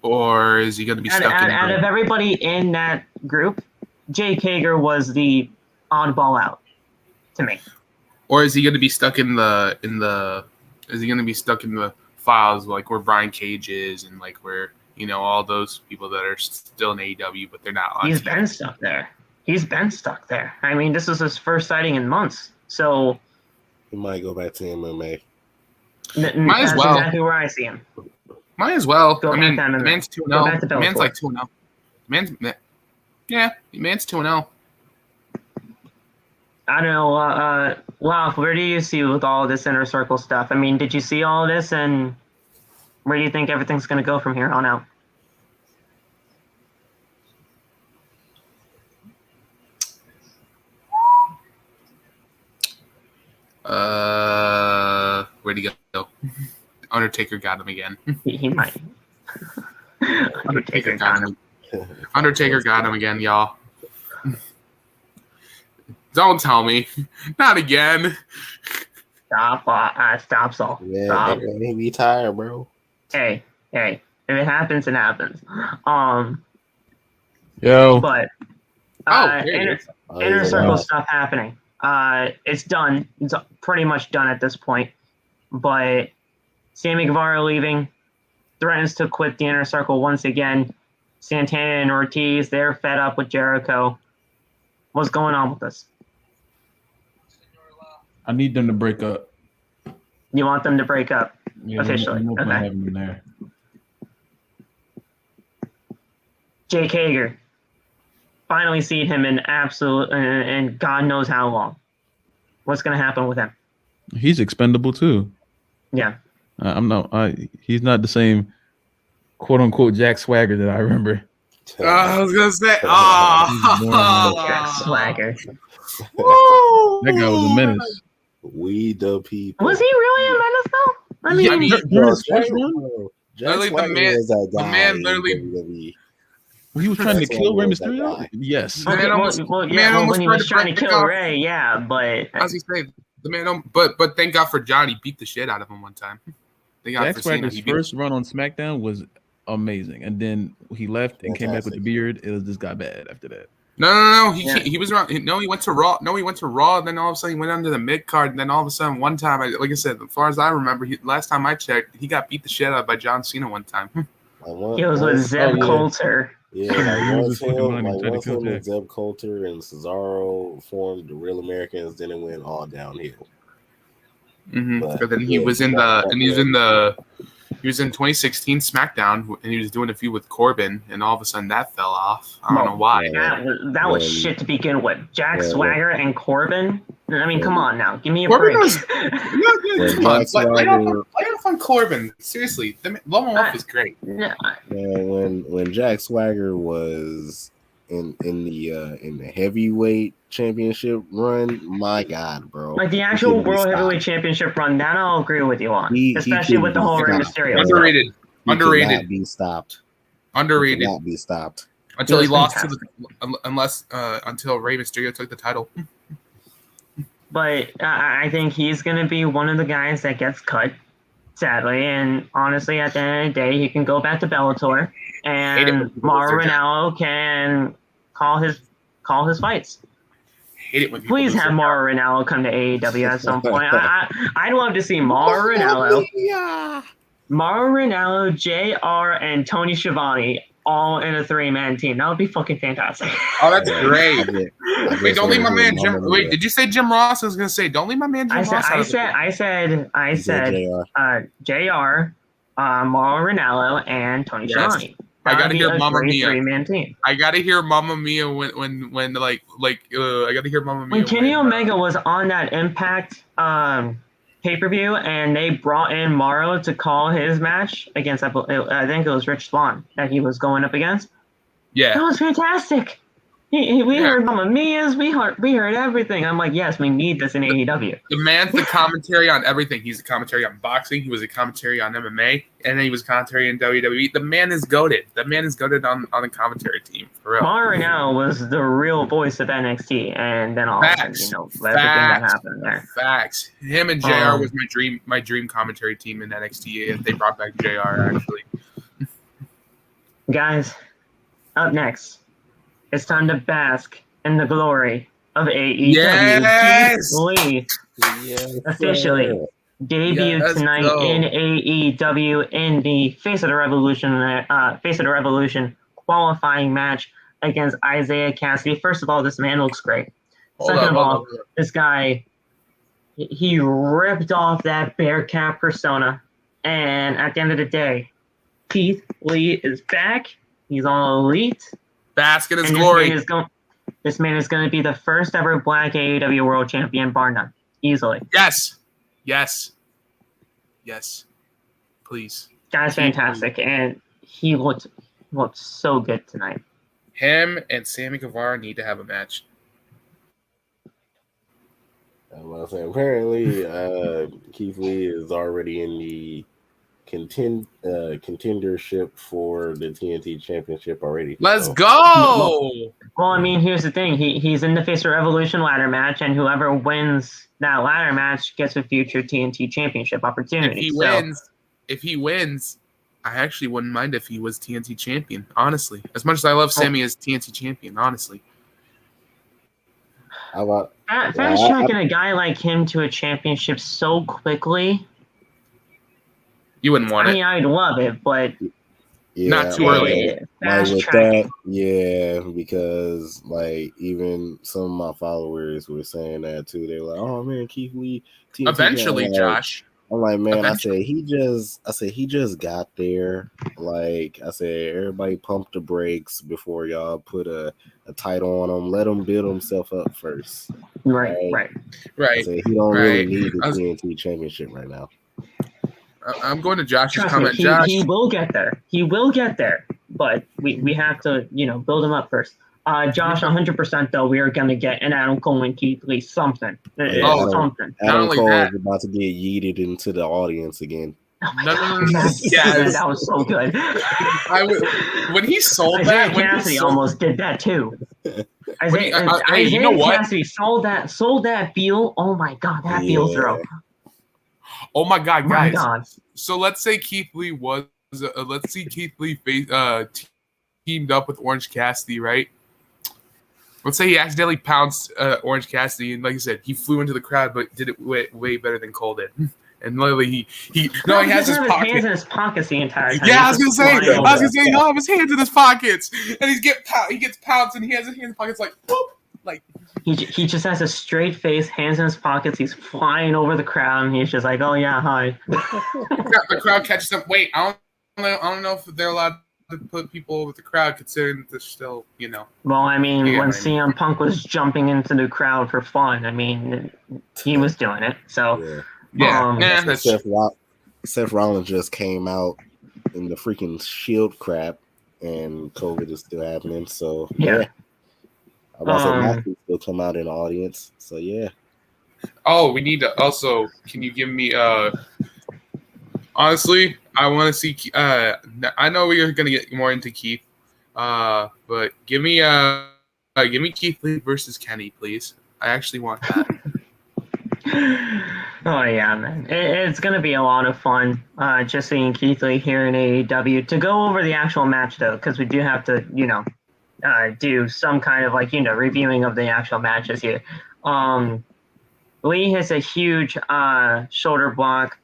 or is he going to be stuck out of everybody in that group, Jake Hager was the oddball out to me. Or is he going to be stuck in the files like where Brian Cage is, and like where all those people that are still in AEW but they're not on. He's been stuck there. I mean, this is his first sighting in months, so he might go back to MMA. Might as well. Exactly where I see him. Might as well. The man's 2-0. Man's like 2-0. Man's 2-0. I don't know, Laf, where do you see with all this Inner Circle stuff? I mean, did you see all of this, and where do you think everything's going to go from here on out? Where'd he go? Undertaker got him again. He might. Undertaker got him. Undertaker got him again, y'all. Don't tell me. Not again. Stop, Saul. Yeah, Stop. he be tired, bro. Hey. If it happens, it happens. Yo. But Inner Circle stuff happening. It's done. It's pretty much done at this point. But Sammy Guevara leaving, threatens to quit the Inner Circle once again. Santana and Ortiz, they're fed up with Jericho. What's going on with this? I need them to break up. You want them to break up officially? No point having them there. Jake Hager. Finally seen him in and God knows how long. What's going to happen with him? He's expendable too. Yeah. He's not the same quote unquote Jack Swagger that I remember. I was gonna say, Jack Swagger. That guy was a menace. We the people. Was he really a menace though? I mean, the man literally. He was trying to kill Rey Mysterio. Yes. When he was trying to kill Rey, yeah, but as he said, the man. But thank God for Johnny beat the shit out of him one time. Jack Swagger's first run on SmackDown was amazing, and then he left and came back with the beard. It just got bad after that. No. He was around. No, he went to Raw. And then all of a sudden he went under the mid card. And then all of a sudden, one time, like I said, as far as I remember, last time I checked, he got beat the shit out by John Cena one time. He was with Zeb Coulter. Yeah, once him and Zeb Coulter and Cesaro formed the Real Americans, then it went all downhill. Mm-hmm. But then he was in 2016 SmackDown, and he was doing a feud with Corbin, and all of a sudden that fell off. I don't know why. That was shit to begin with. Jack Swagger and Corbin. I mean, come on now, give me a Corbin break. Lay off on Corbin. Seriously, blow him off is great. When Jack Swagger was in the heavyweight championship run, my God, bro! Like the actual world heavyweight championship run, that I'll agree with you on, especially with the whole Rey Mysterio. Underrated. Be stopped. Underrated. Not be stopped. Until he lost to until Rey Mysterio took the title. But I think he's going to be one of the guys that gets cut, sadly. And honestly, at the end of the day, he can go back to Bellator, and Mauro Ranallo can call his fights. Hate it when Please have Mauro Ranallo come to AEW at some point. I'd love to see Mauro Ranallo, JR, and Tony Schiavone all in a 3-man team. That would be fucking fantastic. Oh, that's great. Wait, don't leave my man Jim. Wait, did you say Jim Ross? I was gonna say, don't leave my man Jim Ross. I said JR, Mauro Ranallo, and Tony Schiavone. I gotta hear Mamma Mia. 3-man team. I gotta hear Mamma Mia when I gotta hear Mamma Mia. When Kenny Omega was on that Impact pay-per-view, and they brought in Mauro to call his match against, I think it was Rich Swann that he was going up against. Yeah, that was fantastic. We heard Mamma Mia's, we heard everything. I'm like, yes, we need this in AEW. The man's the commentary on everything. He's the commentary on boxing. He was a commentary on MMA, and then he was commentary in WWE. The man is goated. The man is goated on the commentary team. For real. Mauro now was the real voice of NXT, and then all Facts. everything that happened there. Facts. Him and JR was my dream commentary team in NXT. If they brought back JR, actually. Guys, up next, it's time to bask in the glory of AEW. Yes! Lee officially debuted tonight in AEW in the Face of the Revolution qualifying match against Isiah Kassidy. First of all, this man looks great. Second of all, this guy, he ripped off that Bearcat persona, and at the end of the day, Keith Lee is back. He's on Elite. Bask in his glory. This man is going to be the first ever Black AEW World Champion, bar none, easily. Yes. Please. Guy's fantastic, and he looked so good tonight. Him and Sammy Guevara need to have a match. I was saying, apparently, Keith Lee is already in the contendership for the TNT Championship already. Let's go! Well, I mean, here's the thing. He's in the Face of Revolution ladder match, and whoever wins that ladder match gets a future TNT Championship opportunity. If he wins, I actually wouldn't mind if he was TNT Champion, honestly. As much as I love Sammy as TNT Champion, honestly. Fast tracking a guy like him to a championship so quickly. You wouldn't want it. I mean, I'd love it, but not too early. Because even some of my followers were saying that too. They're like, "Oh man, Keith Lee." TNT Eventually, Josh. I'm like, man. Eventually. I said he just got there. Like I said, everybody pump the brakes before y'all put a title on him. Let him build himself up first. Right. I said he don't really need the TNT Championship right now. I'm going to Josh's comment. Josh, he will get there. But we have to, build him up first. Josh, 100% though, we are going to get an Adam Cole and Keith Lee something. Something. Adam Cole is about to get yeeted into the audience again. Oh no. Yes. That was so good. When he sold Isiah Kassidy almost did that too. Isiah Kassidy sold that Beal. Oh my God, that Beal throw. Oh my God, guys! So let's say Keith Lee teamed up with Orange Cassidy, right? Let's say he accidentally pounced Orange Cassidy, and like I said, he flew into the crowd, but did it way better than Cole did. And literally, he has his hands in his pockets the entire time. Yeah, I was gonna say, he'll have his hands in his pockets, and he gets pounced, and he has his hands in his pockets, like whoop, like. He just has a straight face, hands in his pockets. He's flying over the crowd, and he's just like, "Oh yeah, hi." The crowd catches him. Wait, I don't know if they're allowed to put people over the crowd, considering they're still, Well, I mean, when CM Punk was jumping into the crowd for fun, I mean, he was doing it. So Seth Rollins just came out in the freaking Shield crap, and COVID is still happening. So yeah. Matthew still come out in the audience, so yeah. Oh, we need to also. Can you give me? Honestly, I want to see. I know we are going to get more into Keith, but give me Keith Lee versus Kenny, please. I actually want that. Oh yeah, man! It's gonna be a lot of fun. Just seeing Keith Lee here in AEW. To go over the actual match though, because we do have to, do some kind of reviewing of the actual matches here. Lee hits a huge shoulder block,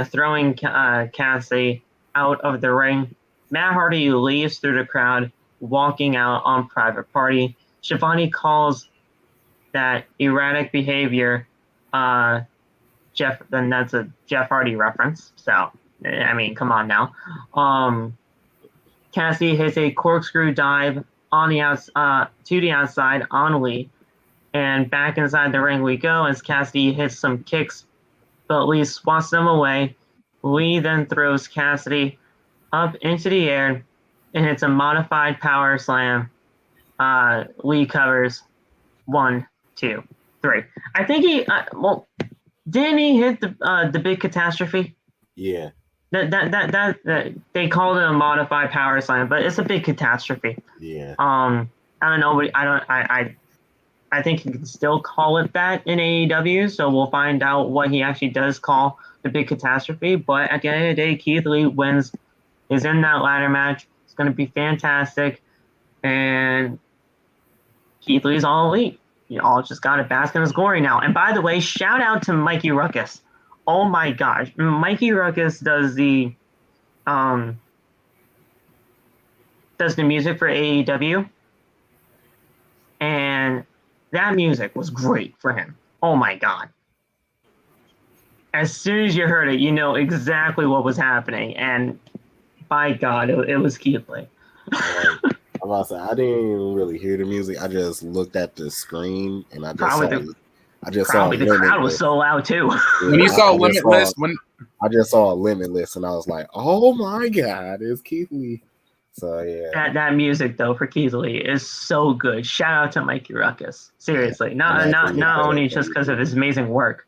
throwing Kassidy out of the ring. Matt Hardy leaves through the crowd, walking out on Private Party. Shivani calls that erratic behavior. Then that's a Jeff Hardy reference. So, I mean, come on now. Kassidy hits a corkscrew dive on the to the outside on Lee, and back inside the ring we go as Kassidy hits some kicks, but Lee swats them away. Lee then throws Kassidy up into the air, and it's a modified power slam. Lee covers 1, 2, 3. I think he didn't he hit the big catastrophe? Yeah. That they called it a modified power slam, but it's a big catastrophe. Yeah. I don't know, but I think he can still call it that in AEW. So we'll find out what he actually does call the big catastrophe. But at the end of the day, Keith Lee wins. Is in that ladder match. It's going to be fantastic, and Keith Lee's all elite. You all just got to bask in his glory now. And by the way, shout out to Mikey Ruckus. Oh my gosh, Mikey Ruckus does the music for AEW, and that music was great for him. Oh my god! As soon as you heard it, you know exactly what was happening, and by God, it was Keith Lee. I'm about to say, I didn't even really hear the music. I just looked at the screen and I just saw the crowd was so loud too. Yeah, when you saw Limitless, I just saw Limitless and I was like, oh my God, it's Keith Lee. So yeah. That music though for Keith Lee is so good. Shout out to Mikey Ruckus. Seriously. Not only just because of his amazing work,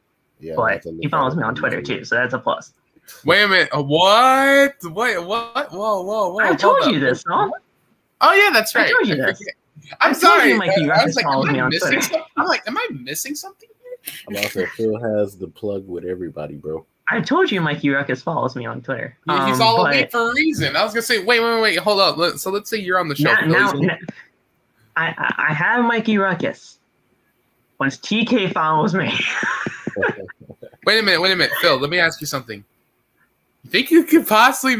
but he follows me on Twitter too, so that's a plus. Wait a minute. What? Wait, what? Whoa. I told you this, huh? Oh yeah, that's right. I told you this. I'm sorry. Mikey Ruckus follows me on Twitter. I'm like, am I missing something here? I'm also Phil has the plug with everybody, bro. I told you Mikey Ruckus follows me on Twitter. He's all elite for a reason. I was gonna say, wait, hold up. So let's say you're on the show. I have Mikey Ruckus. Once TK follows me. Wait a minute, Phil. Let me ask you something. You think you could possibly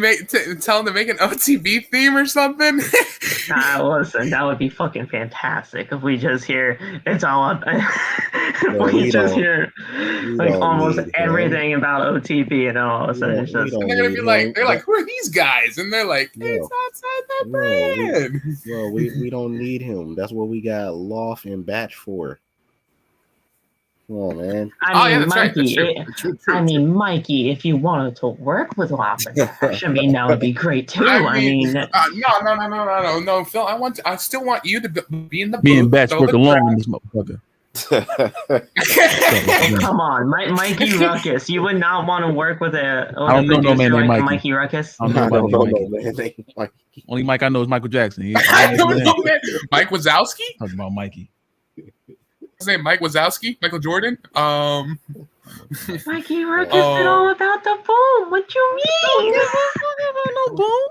tell him to make an OTB theme or something? Listen, that would be fucking fantastic if we just hear it's all up. We just hear almost everything about OTB, and all of a sudden it's just. And they're gonna be like, who are these guys? And they're like, it's outside that brand. Well, we don't need him. That's what we got Loft and Batch for. Come on, man. I mean, Mikey, if you wanted to work with Loft and Batch, that would be great too. No, Phil. I still want you to be in the booth. And Batch work along with this motherfucker. Come on, Mikey Ruckus. You would not want to work with I don't know no man named Mikey Ruckus. I don't know no man named Mikey. Only Mike I know is Michael Jackson. I don't know, man. Mike Wazowski? Talking about Mikey. His name Mike Wazowski? Michael Jordan? Mikey Ruckus did all about the boom. What you mean? No boom.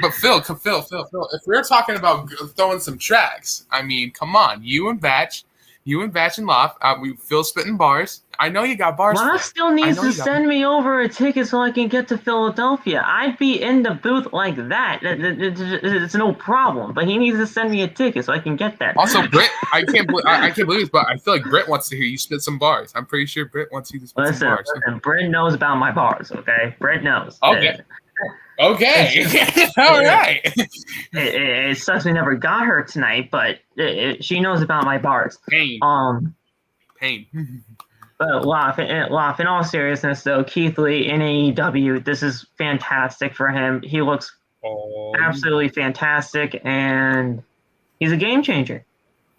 But Phil, if we're talking about throwing some tracks, I mean, come on, you and Batch and Loft, Phil spitting bars. I know you got bars. Loft still needs to send me over a ticket so I can get to Philadelphia. I'd be in the booth like that. It's no problem. But he needs to send me a ticket so I can get there. Also, Britt, I can't believe this, but I feel like Britt wants to hear you spit some bars. I'm pretty sure Britt wants you to spit some bars. Listen, Britt knows about my bars, okay? Britt knows. Okay. Okay. All right. It sucks we never got her tonight, but she knows about my bars. Pain. But Loft, in all seriousness, though, Keith Lee in AEW, this is fantastic for him. He looks absolutely fantastic, and he's a game changer.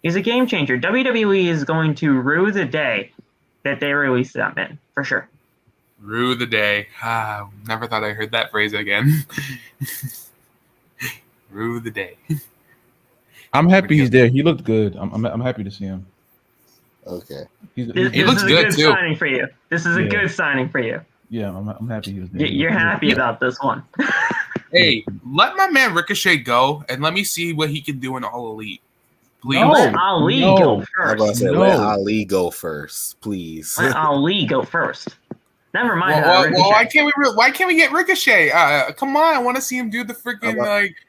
WWE is going to rue the day that they released them in, for sure. Rue the day. Never thought I heard that phrase again. Rue the day. I'm happy he's there. He looked good. I'm happy to see him. Okay. He looks is a good, good too. signing for you. This is a good signing for you. Yeah, I'm happy he was there. You're happy about this one. Hey, let my man Ricochet go and let me see what he can do in All Elite. Please. No. Let Ali go I'm about to first. say, let Ali go first, please. Let Ali go first. Never mind. Well, why can't we get Ricochet? Come on, I want to see him do the freaking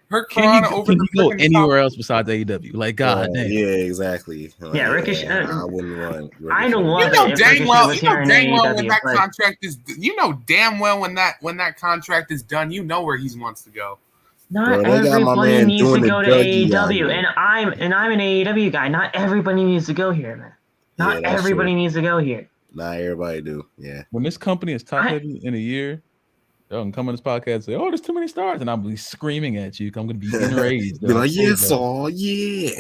Hurt Piranha over the go freaking anywhere top. else besides AEW? Like, God damn. Yeah, exactly. Like, Yeah, Ricochet. I wouldn't want Ricochet. I don't love You know it. dang well. Was You know here in dang well AEW, when that but- contract is. You know damn well when that contract is done. You know where he wants to go. Not Bro, they got my everybody man needs to doing the go to Dougie out AEW, here. and I'm an AEW guy. Not everybody needs to go here, man. Not that's everybody true. needs to go here. Not everybody do. Yeah. When this company is top heavy in a year, y'all can come on this podcast and say, "Oh, there's too many stars," and I'll be screaming at you. I'm gonna be enraged. Be like, yes, yeah.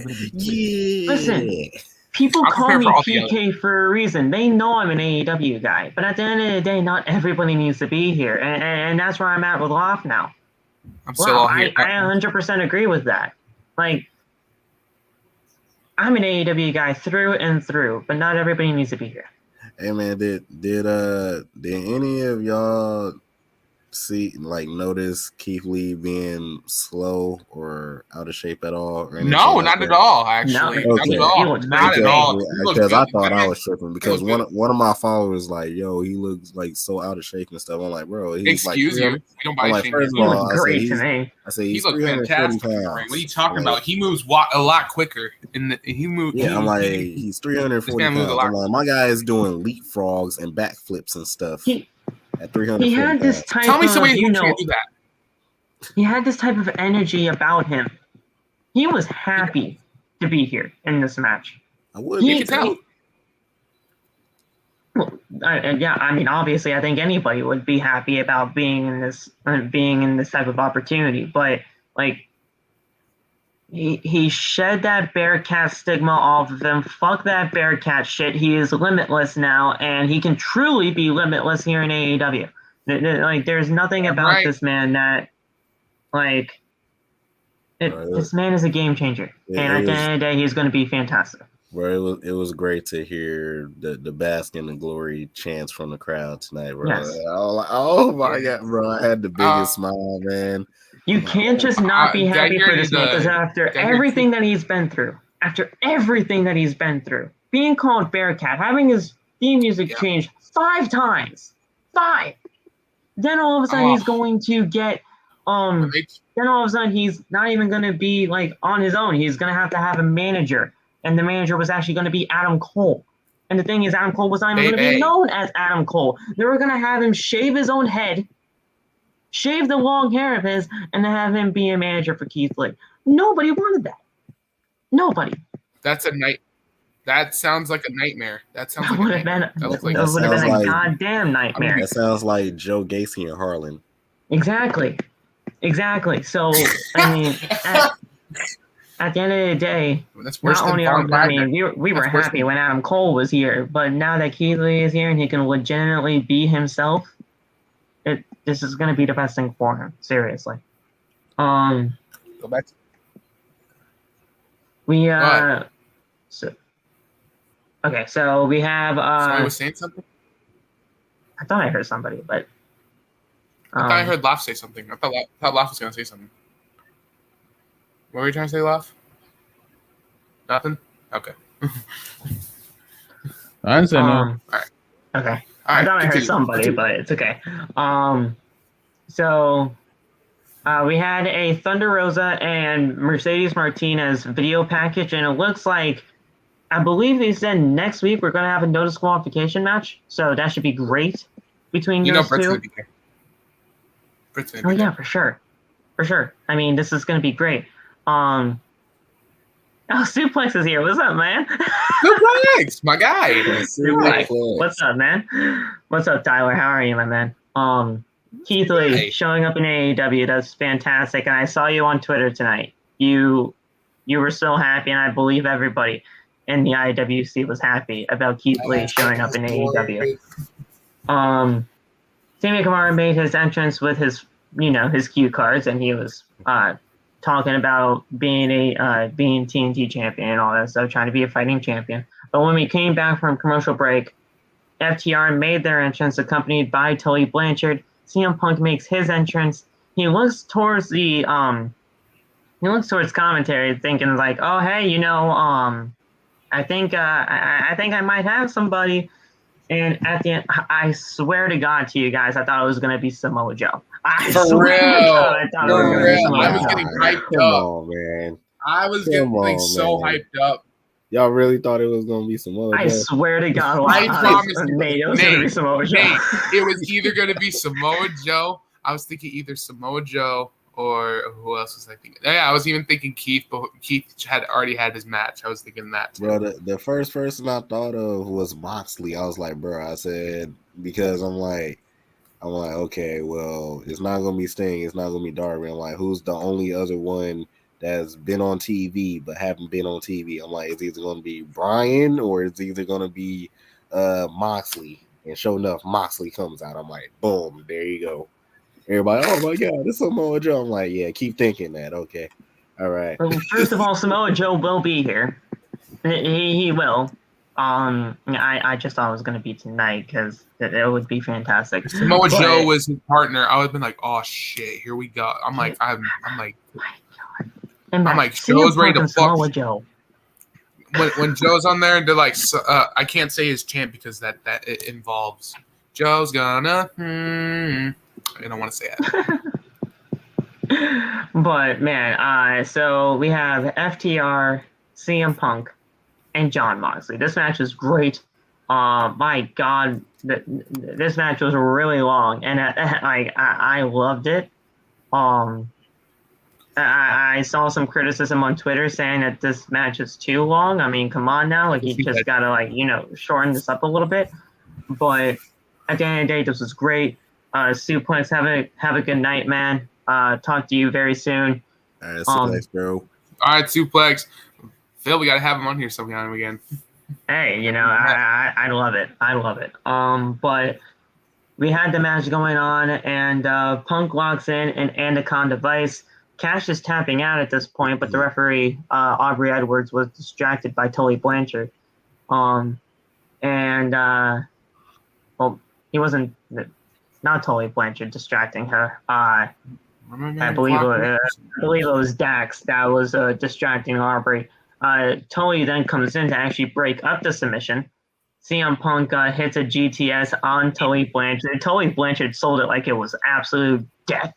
Listen, people I'm call prepared me for all the PK for a reason. They know I'm an AEW guy, but at the end of the day, not everybody needs to be here, and that's where I'm at with Loft now. I'm still all here. I 100% agree with that. Like, I'm an AEW guy through and through, but not everybody needs to be here. Hey man, did any of y'all notice Keith Lee being slow or out of shape at all? Or anything No, like not that? at all. Actually, No, not okay. at all. Not at all. Because I thought I was tripping because He looks one of my followers like, yo, he looks like so out of shape and stuff. I'm like, bro, he's Excuse like, you. We don't buy I'm like, shame. first He of looked all, great to me. I say He he's looks 340 fantastic. pounds. What are you talking Like, about? He moves a lot quicker. He moves. Yeah, I'm like, he's 340 This man moves pounds. a lot. I'm like, my guy is doing leapfrogs and backflips and stuff at 340 He had this pounds. type Tell me of, somebody who can't do that. he had this type of energy about him. He was happy to be here in this match. I would. You can tell. Well, I mean, obviously, I think anybody would be happy about being in this type of opportunity. But like, he shed that Bearcat stigma off of him. Fuck that Bearcat shit. He is limitless now, and he can truly be limitless here in AEW. Like, there's nothing about this man that, like, this man is a game changer. And at the end of the day, he's going to be fantastic. Bro, it was great to hear the Bask and the Glory chants from the crowd tonight, bro. Yes. I was like, oh my god, bro! I had the biggest smile, man. You can't just not be happy hear for this man, because after everything that he's been through, being called Bearcat, having his theme music changed 5 times, 5. Then all of a sudden he's going to get then all of a sudden he's not even going to be like on his own. He's going to have a manager, and the manager was actually going to be Adam Cole. And the thing is, Adam Cole was not even going to be known as Adam Cole. They were going to have him shave his own head, shave the long hair of his, and then have him be a manager for Keith Lee. Nobody wanted that. Nobody. That sounds like a nightmare. That sounds like would a have nightmare. been. That That would have been a goddamn nightmare. That sounds like Joe Gacy and Harlan. Exactly. So I mean, at the end of the day, that's worse not than only Von Wagner. we were happy when Adam Cole was here, but now that Keith Lee is here and he can legitimately be himself, this is going to be the best thing for him. Seriously. Go back. So we have. Somebody was saying something. I thought I heard somebody, but. I thought I heard Laugh say something. I thought Laugh was going to say something. What were you trying to say, Laugh? Nothing? Okay. I didn't say no. All right. Okay. I thought I heard somebody, but it's okay. So we had a Thunder Rosa and Mercedes Martinez video package, and it looks like, I believe they said next week we're going to have a no disqualification match, so that should be great between those two. Oh yeah, for sure. I mean, this is going to be great. Oh, Suplex is here. What's up, man? Suplex, my guy. Suplex. What's up, man? What's up, Tyler? How are you, my man? Keith Lee showing up in AEW. That's fantastic. And I saw you on Twitter tonight. You were so happy, and I believe everybody. in the IWC was happy about Keith Lee showing up in AEW. Sammy Guevara made his entrance with his cue cards, and he was talking about being TNT champion and all that stuff, trying to be a fighting champion. But when we came back from commercial break, FTR made their entrance, accompanied by Tully Blanchard. CM Punk makes his entrance. He looks towards commentary, thinking like, "Oh, hey, I think I might have somebody." And at the end, I swear to God to you guys, I thought it was going to be Samoa Joe. For real. I thought it was going to be Samoa I was Joe. getting hyped Come up. on, man. I was getting so hyped up. Y'all really thought it was going to be Samoa Joe? I swear to God, I promise you, Nate, it was going to be Samoa Joe. Nate, it was either going to be Samoa Joe. I was thinking either Samoa Joe or who else was I thinking? Yeah, I was even thinking Keith, but Keith had already had his match. I was thinking that too. Bro, the first person I thought of was Moxley. I was like, bro, I said, because I'm like, okay, well, it's not gonna be Sting, it's not gonna be Darby. I'm like, who's the only other one that's been on TV but haven't been on TV? I'm like, it's either gonna be Brian or it's either gonna be Moxley. And sure enough, Moxley comes out. I'm like, boom, there you go. Everybody, oh my God, it's Samoa Joe. I'm like, yeah, keep thinking that. Okay. All right. Well, first of all, Samoa Joe will be here. He will. I just thought it was going to be tonight because it would be fantastic. Samoa Joe was his partner. I would have been like, oh shit, here we go. I'm like, Joe's ready to fuck. Samoa Joe. When Joe's on there, they're like, I can't say his chant because that it involves Joe's gonna. I don't want to say it. But man, so we have FTR, CM Punk, and Jon Moxley. This match is great. My God, this match was really long, and I loved it. I saw some criticism on Twitter saying that this match is too long. I mean, come on now, like you just gotta shorten this up a little bit. But at the end of the day, this was great. Suplex, have a good night, man. Talk to you very soon. All right, Suplex, bro. All right, Suplex. Phil, we gotta have him on here sometime again. Hey, I love it. I love it. But we had the match going on, and Punk locks in an Anaconda Vice. Cash is tapping out at this point, but the referee, Aubrey Edwards, was distracted by Tully Blanchard. He wasn't. Not Tully Blanchard distracting her. I believe it was Dax that was distracting Aubrey. Tully then comes in to actually break up the submission. CM Punk hits a GTS on Tully Blanchard. Tully Blanchard sold it like it was absolute death.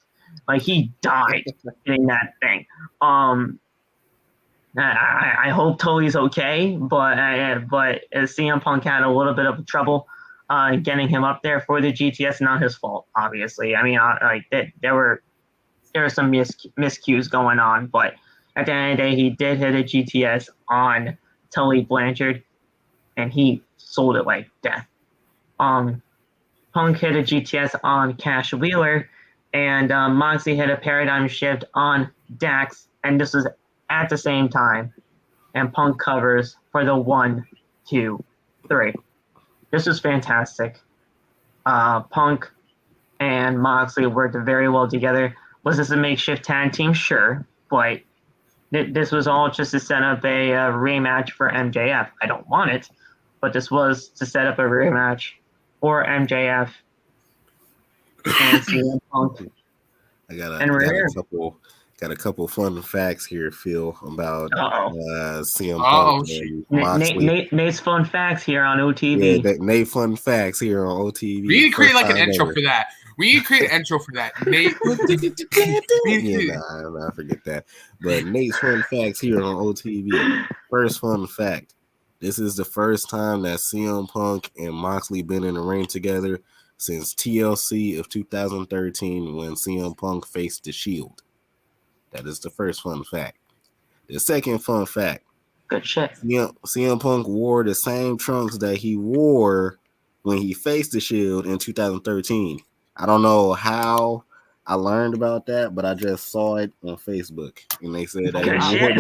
Like he died getting that thing. I hope Tully's okay, but CM Punk had a little bit of trouble getting him up there for the GTS. Not his fault, obviously. I mean, there were some miscues going on, but at the end of the day, he did hit a GTS on Tully Blanchard, and he sold it like death. Punk hit a GTS on Cash Wheeler, and Moxley hit a paradigm shift on Dax, and this was at the same time. And Punk covers for the 1, 2, 3. This was fantastic. Punk and Moxley worked very well together. Was this a makeshift tag team? Sure, but this was all just to set up a rematch for MJF. I don't want it, but this was to set up a rematch for MJF and CM Punk. I got a couple fun facts here, Phil, about CM Punk and Moxley. Nate's fun facts here on OTV. Yeah, Nate fun facts here on OTV. We need to create like an intro for that. We need to create an intro for that. Nate. I forget that. But Nate's fun facts here on OTV. First fun fact. This is the first time that CM Punk and Moxley been in the ring together since TLC of 2013 when CM Punk faced The Shield. That is the first fun fact. The second fun fact. Good shit. CM Punk wore the same trunks that he wore when he faced The Shield in 2013. I don't know how I learned about that, but I just saw it on Facebook, and they said that Good he wore shit.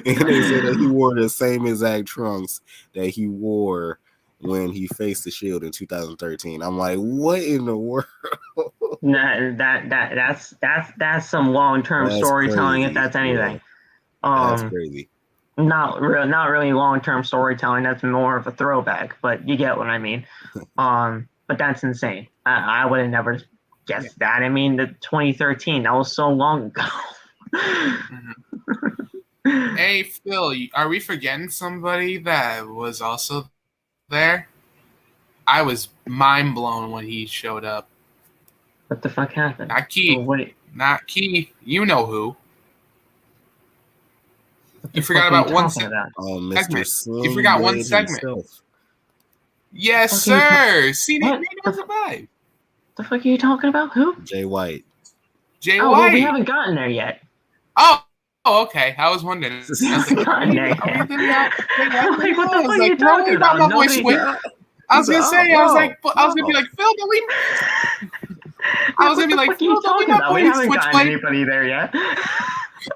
and they said that he wore the same exact trunks that he wore when he faced the Shield in 2013. I'm like, what in the world? Nah, that's some long-term That's storytelling, crazy. if that's anything. That's crazy. Not really long-term storytelling. That's more of a throwback, but you get what I mean. But that's insane. I would have never guessed that. I mean, the 2013, that was so long ago. Hey, Phil, are we forgetting somebody that was also there? I was mind blown when he showed up. What the fuck happened? Not Key. Not Key. You know who. You forgot about one segment. Oh, Mr. Slim You forgot one Blade segment. himself. Yes, sir. See, they know survive. The fuck are you talking about? Who? Jay White. Jay White. White. We haven't gotten there yet. Oh, okay. I was wondering. I was like, what the fuck are you talking about? I was gonna say, I was gonna be like, Phil, don't leave. I was gonna be like, Phil, don't leave my boy We haven't Switchblade. gotten anybody there yet.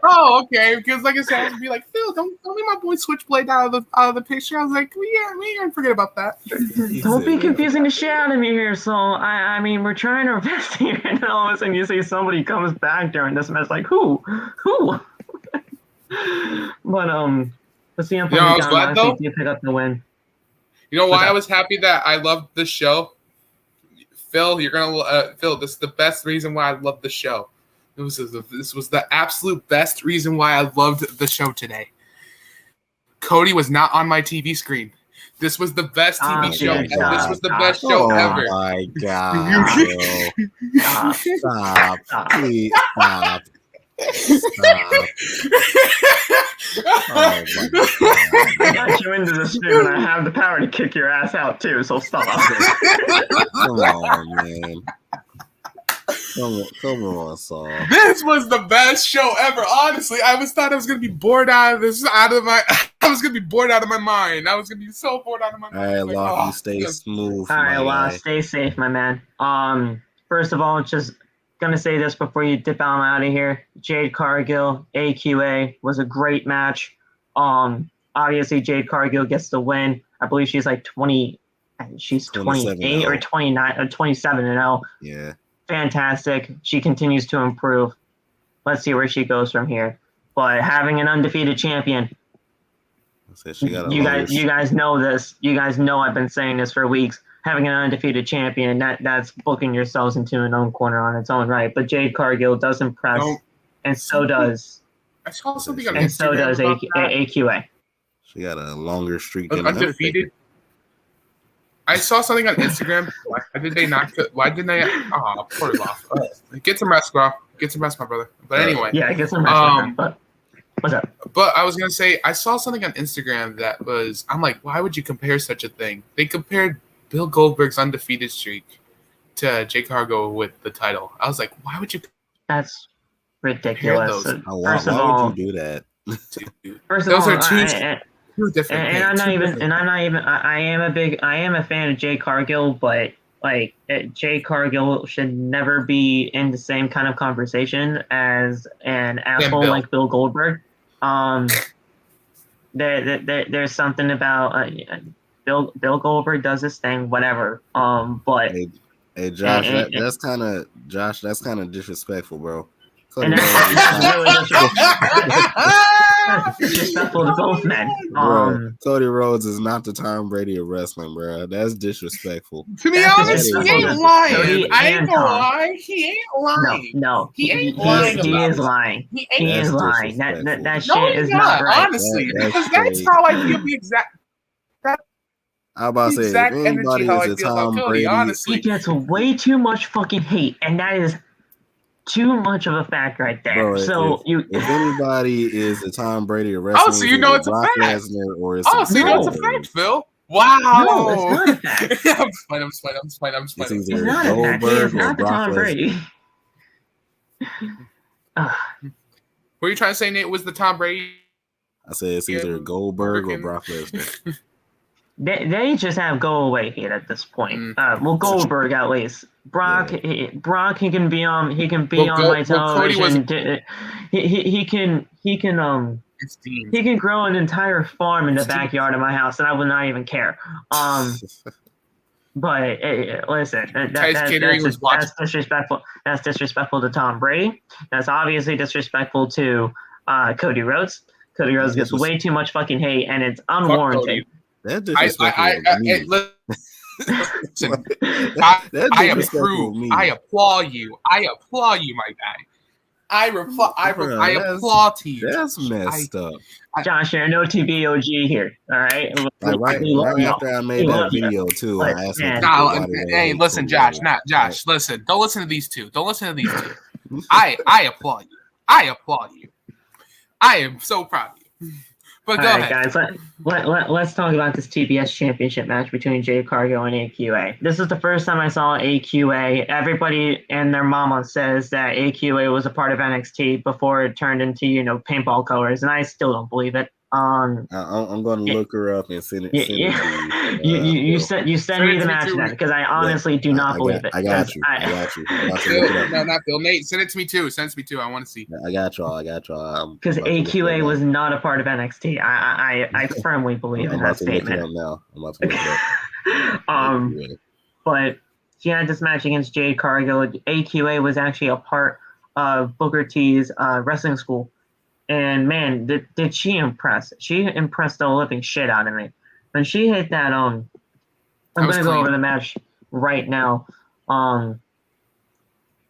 Oh, okay. Because like I said, I was gonna be like, Phil, don't leave my boy Switchblade out of the picture. I was like, we ain't forget about that. Don't be confusing the shit out of me here. So I mean, we're trying our best here, and then all of a sudden you see somebody comes back during this match, like who? But the CM Punk you pick up the win. You know why I was happy that I loved the show? Phil, you're gonna Phil. This is the best reason why I love the show. This was the absolute best reason why I loved the show today. Cody was not on my TV screen. This was the best TV show. This was the best show ever. Oh my god! Stop! Please stop! I got you into this stream, and I have the power to kick your ass out too. So stop. Come on, man. Come on, Saul. This was the best show ever. Honestly, I was gonna be bored out of my. I was gonna be bored out of my mind. I was gonna be so bored out of my mind. All right, Lockie, stay smooth. All right, well, stay safe, my man. First of all, just gonna say this before you dip out of here. Jade Cargill, AQA was a great match. Obviously Jade Cargill gets the win. I believe she's like 20. She's 28 or 29 or 27-0. Yeah. Fantastic. She continues to improve. Let's see where she goes from here. But having an undefeated champion, you guys know this. You guys know I've been saying this for weeks. Having an undefeated champion, that's booking yourselves into an own corner on its own right. But Jade Cargill does impress, and so does. I saw something on Instagram. And so does AQA. She got a longer streak than undefeated. I saw something on Instagram. Why didn't they? Oh, poor Loff. Get some rest, girl. Get some rest, my brother. But anyway. Yeah, get some rest. But what's up? But I was going to say, I saw something on Instagram that was, I'm like, why would you compare such a thing? They compared Bill Goldberg's undefeated streak to J Cargo with the title. I was like, why would you? That's ridiculous. Why would you do that? First of all, those are two different things. I am a fan of Jay Cargill, but like Jay Cargill should never be in the same kind of conversation as an asshole like Bill Goldberg. There's something about Bill Goldberg does this thing, whatever. But hey Josh, that's kind of disrespectful, bro. And that's disrespectful to both men. Bro, Cody Rhodes is not the Tom Brady of wrestling, bro. That's disrespectful. To be honest, he ain't lying. I ain't gonna lie. He ain't lying. No. He ain't lying. He is lying. He is lying. That shit is not right. Honestly, because that's how I feel the exact. I'm about to say, if anybody is a Tom Brady, honestly, he gets way too much fucking hate, and that is too much of a fact right there. Bro, so if anybody is a Tom Brady of wrestling, so you know it's a fact. So you know it's a fact, Phil. Wow. No, it's not a fact. I'm just playing. It's not a fact. He is not the Tom Brady. What are you trying to say, Nate? Was the Tom Brady? I said it's either Goldberg or Brock Lesnar. They just have go away heat at this point. Well, Goldberg at least. Brock, he can be on. He can be on my television. He can grow an entire farm in the backyard of my house, and I would not even care. But listen, that's disrespectful. That's disrespectful to Tom Brady. That's obviously disrespectful to Cody Rhodes. Cody Rhodes gets way too much fucking hate, and it's unwarranted. That disrespectful me. Listen, I approve. I applaud you. I applaud you, my guy. I applaud to you. That's messed up. Josh, you're no TBOG here. All right. Right after I made that video too, I asked him. Hey, listen, Josh. Listen. Don't listen to these two. I applaud you. I applaud you. I am so proud of you. But go ahead, guys. Let's talk about this TBS Championship match between J Cargo and AQA. This is the first time I saw AQA. Everybody and their mama says that AQA was a part of NXT before it turned into paintball colors, and I still don't believe it. I'm going to look her up and send it. You send me the match then, because I honestly do not believe it. I got you. No, not Bill. Nate, send it to me too. I want to see. I got y'all. Because AQA was not a part of NXT. I firmly believe in that statement. I'm about to look it up. But she had this match against J Cargo. AQA was actually a part of Booker T's wrestling school. And man, did she impress? She impressed the living shit out of me. When she hit that, I'm gonna go over the match right now.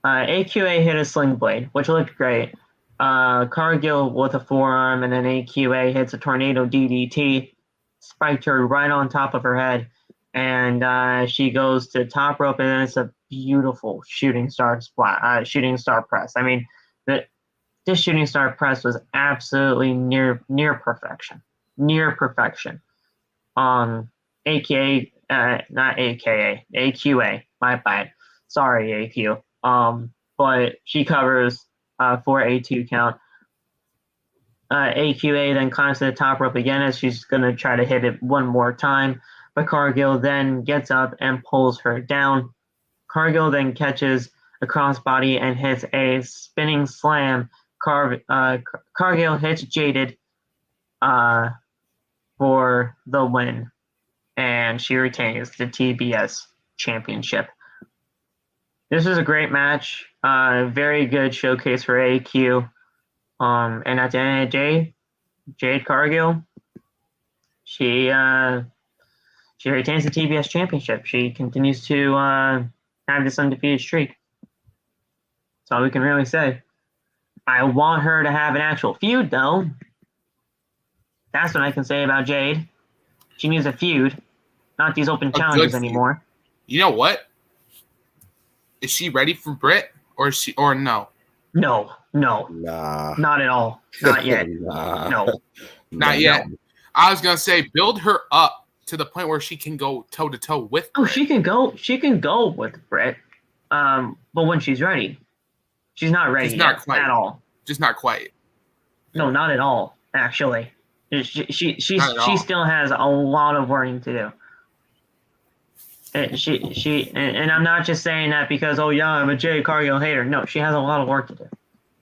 AQA hit a sling blade, which looked great. Cargill with a forearm, and then AQA hits a tornado DDT, spiked her right on top of her head, and she goes to top rope, and then it's a beautiful shooting star press. I mean, this shooting star press was absolutely near perfection. AQA, my bad. Sorry, AQ. But she covers for a 2 count. AQA then climbs to the top rope again as she's gonna try to hit it one more time, but Cargill then gets up and pulls her down. Cargill then catches a crossbody and hits a spinning slam. Cargill hits Jaded for the win, and she retains the TBS Championship. This was a great match, very good showcase for AQ. And at the end of the day, Jade Cargill, she retains the TBS Championship. She continues to have this undefeated streak. That's all we can really say. I want her to have an actual feud, though. That's what I can say about Jade. She needs a feud, not these open challenges anymore. You know what? Is she ready for Britt, or no? No. Nah. Not at all. Not yet. No. Not yet. I was gonna say build her up to the point where she can go toe to toe with Britt. She can go with Britt. But when she's ready. She's not ready at all. Just not quite. No, not at all, actually. She still has a lot of working to do. And I'm not just saying that because I'm a J Cargill hater. No, she has a lot of work to do.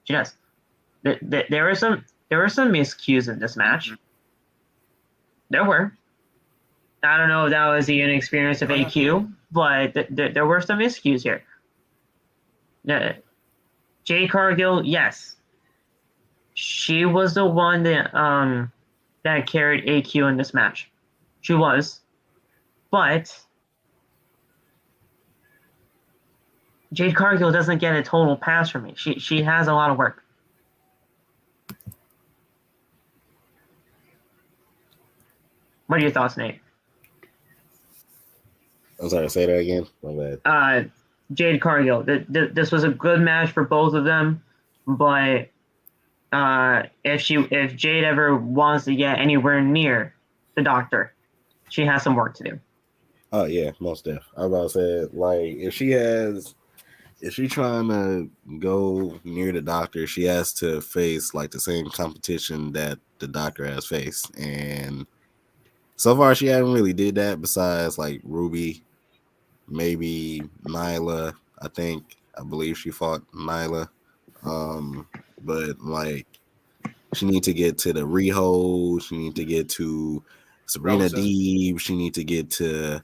She does. There were some miscues in this match. There were. I don't know if that was the inexperience of AQ, but there were some miscues here. J Cargill, yes, she was the one that carried AQ in this match. She was, but Jade Cargill doesn't get a total pass from me. She has a lot of work. What are your thoughts, Nate? I'm sorry, say that again. My bad. Jade Cargill. This was a good match for both of them, but if Jade ever wants to get anywhere near the Doctor, she has some work to do. Oh yeah, most def. I was about to say, like, if she's trying to go near the Doctor, she has to face like the same competition that the Doctor has faced, and So far, she hasn't really did that besides like Ruby, maybe Nyla. I believe she fought Nyla. But like she need to get to the Riho. She need to get to Serena Rosa. Deeb. She need to get to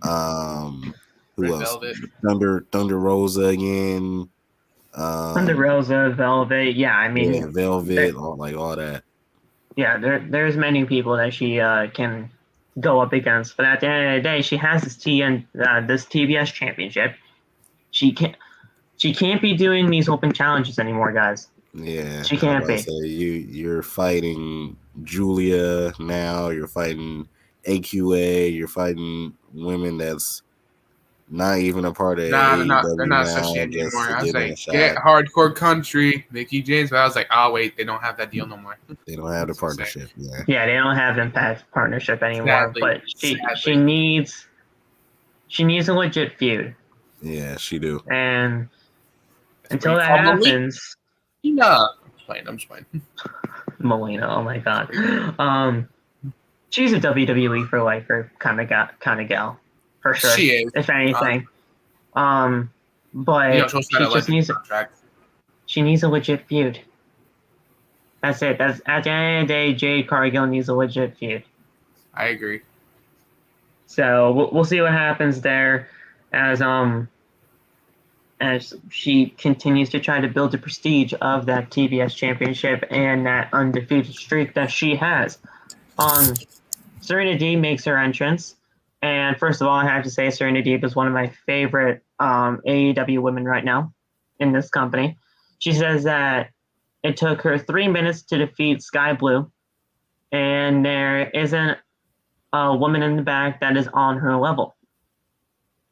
who Red else? Velvet. Thunder Rosa again. Thunder Rosa, Velvet. Yeah, I mean, yeah, Velvet, all that. Yeah, there's many people that she can go up against, but at the end of the day, she has this TBS Championship. She can't be doing these open challenges anymore, guys. Yeah, She can't be. Say you're fighting Julia now. You're fighting AQA. You're fighting women that's not even a part of Nah, AEW they're not now, associated just anymore. to I was get in a like, shot. get Hardcore Country, Mickey James. But I was like, oh wait, they don't have that deal no more. They don't have the partnership. Yeah. Yeah, they don't have Impact partnership anymore. Sadly, but she needs a legit feud. Yeah, she do. And until that happens, I'm just playing. Melina, oh my god. She's a WWE for lifer kind of gal, for sure. She is, if anything. But she needs a legit feud. That's it. That's at the end of the day, J Cargo needs a legit feud. I agree. So we'll see what happens there, as she continues to try to build the prestige of that TBS Championship and that undefeated streak that she has. Serena Deeb makes her entrance, and first of all, I have to say Serena Deeb is one of my favorite AEW women right now in this company. She says that it took her 3 minutes to defeat Sky Blue, and there isn't a woman in the back that is on her level.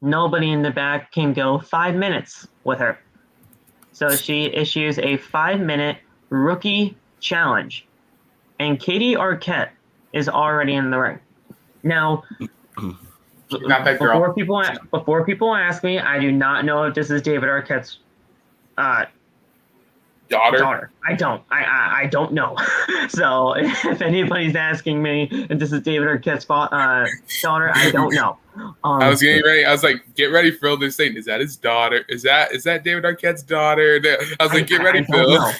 Nobody in the back can go 5 minutes with her. So she issues a 5-minute rookie challenge. And Katie Arquette is already in the ring. Now, before people ask me, I do not know if this is David Arquette's daughter. I don't know. So if anybody's asking me if this is David Arquette's daughter, I don't know. I was getting ready. I was like, get ready, Phil. They're saying, is that his daughter? Is that David Arquette's daughter? I was like, get ready, Phil.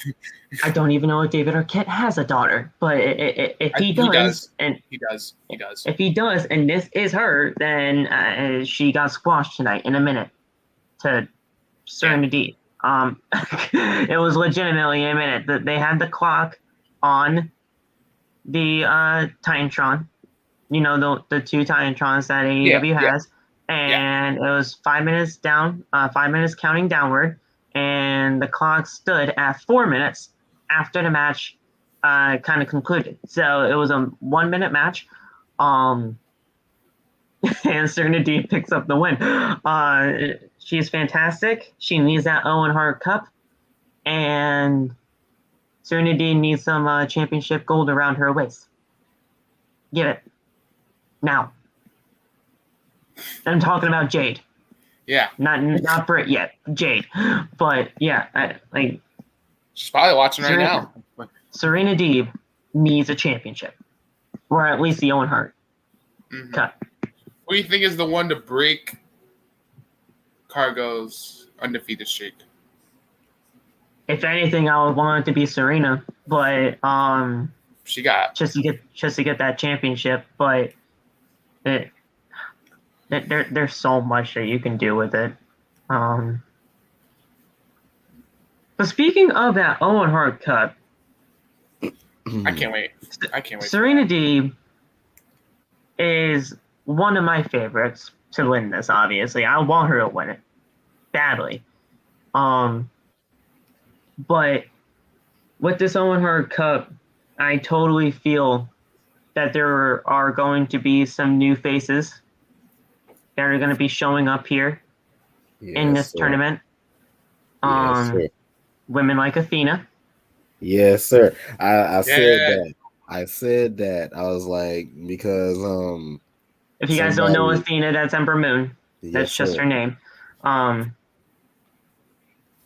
I don't even know if David Arquette has a daughter, but if he does, if he does, and this is her, then she got squashed tonight in a minute to Serena Deeb. It was legitimately a minute. They had the clock on the Titantron, the two Titantrons that AEW has, and it was 5 minutes down, 5 minutes counting downward, and the clock stood at 4 minutes after the match kind of concluded. So it was a 1 minute match, and Serena Deeb picks up the win. She's fantastic. She needs that Owen Hart Cup, and Serena Deeb needs some championship gold around her waist. Give it. Now. I'm talking about Jade. Yeah. Not Britt yet. Jade. But yeah, she's probably watching right now. Serena Deeb needs a championship. Or at least the Owen Hart Cup. Who do you think is the one to break Cargo's undefeated streak? If anything, I would want it to be Serena, but she got just to get that championship. But there's so much that you can do with it. But speaking of that Owen Hart Cup, I can't wait. Serena Deeb is one of my favorites to win this. Obviously, I want her to win it badly. But with this Owen Hart Cup, I totally feel that there are going to be some new faces that are going to be showing up here in this tournament. Women like Athena. Yes, sir. I said that. I said that. I was like, because if you guys don't know Athena, that's Ember Moon. That's just her name.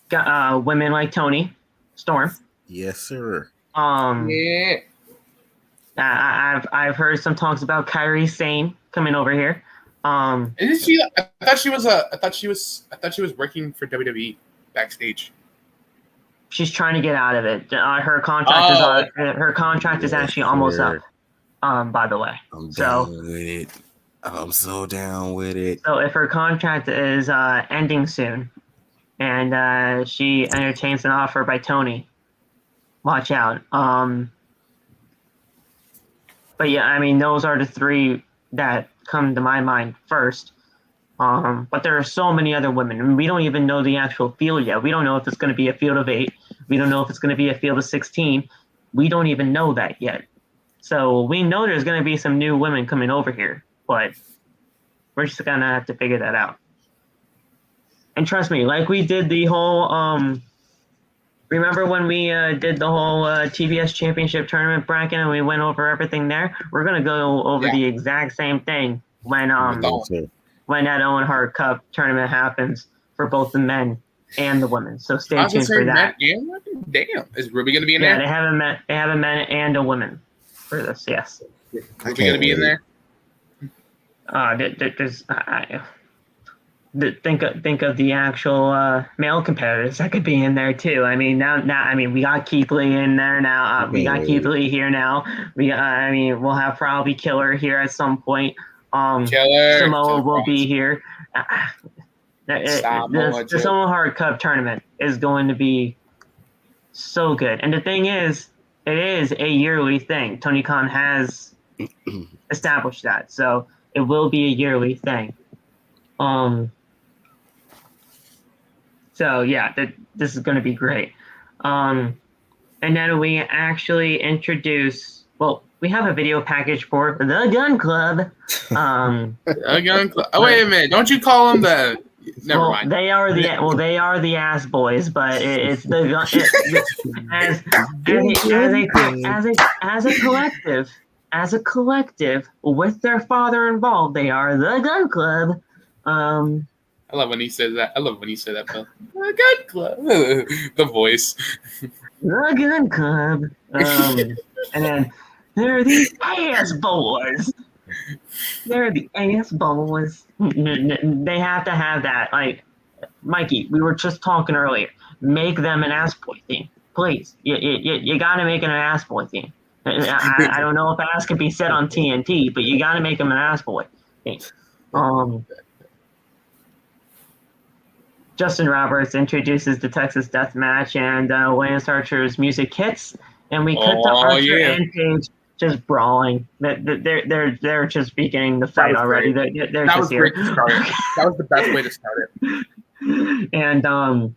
Got women like Toni Storm. Yes, sir. I've heard some talks about Kairi Sane coming over here. Isn't she? I thought she was working for WWE backstage. She's trying to get out of it. Her contract is actually almost up. By the way, I'm down with it. I'm so down with it. So if her contract is ending soon, and she entertains an offer by Tony, watch out. But yeah, I mean, those are the three that come to my mind first. But there are so many other women. I mean, we don't even know the actual field yet. We don't know if it's going to be a field of 8. We don't know if it's going to be a field of 16. We don't even know that yet. So we know there's going to be some new women coming over here, but we're just going to have to figure that out. And trust me, like we did the whole, remember when we did the whole TBS Championship Tournament bracket and we went over everything there? We're going to go over the exact same thing when that Owen Hart Cup tournament happens for both the men and the women. So stay tuned for that. Damn, is Ruby going to be in there? Yeah, they have a men and a women for this. Yes. Ruby going to be in there? Think of the actual male competitors that could be in there too. I mean, now we got Keith Lee in there now. We got Keith Lee here now. We'll have probably Killer here at some point. Samoa will be here. The Samoa Hard Cup tournament is going to be so good. And the thing is, it is a yearly thing. Tony Khan has established that. So it will be a yearly thing. So yeah, this is going to be great. And then we actually introduce, we have a video package for the Gun Club. The Gun Club. Oh, wait a minute. Don't you call them the... Never mind. They are the ass boys, but it's the as a collective with their father involved, they are the Gun Club. I love when he says that. Phil. The Gun Club. The voice. The Gun Club. And then there are these ass boys. They're the ass boys. They have to have that. Like, Mikey, we were just talking earlier. Make them an ass boy theme, please. You got to make it an ass boy theme. I don't know if ass can be said on TNT, but you got to make them an ass boy theme. Justin Roberts introduces the Texas Death Match, and Lance Archer's music hits, and we cut to Archer and Paige just brawling. They're just beginning the fight already. They're that just was here. great to start it. That was the best way to start it. And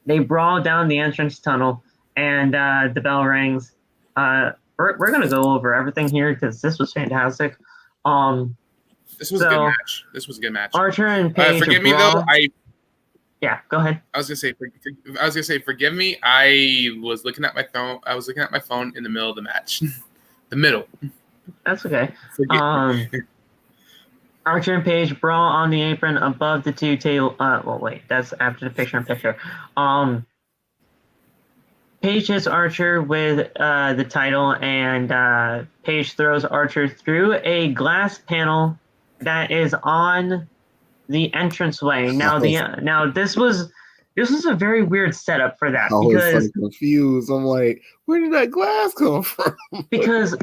they brawl down the entrance tunnel, and the bell rings. We're gonna go over everything here because this was fantastic. This was a good match. This was a good match. Archer and Paige. Forgive me though. Yeah, go ahead. I was gonna say, forgive me. I was looking at my phone. I was looking at my phone in the middle of the match. The middle. That's okay. Archer and Paige brawl on the apron above the two table. That's after the picture-in-picture. Paige hits Archer with the title, and Paige throws Archer through a glass panel that is on the entranceway. Now this was a very weird setup for that. I was confused. I'm like, where did that glass come from? Because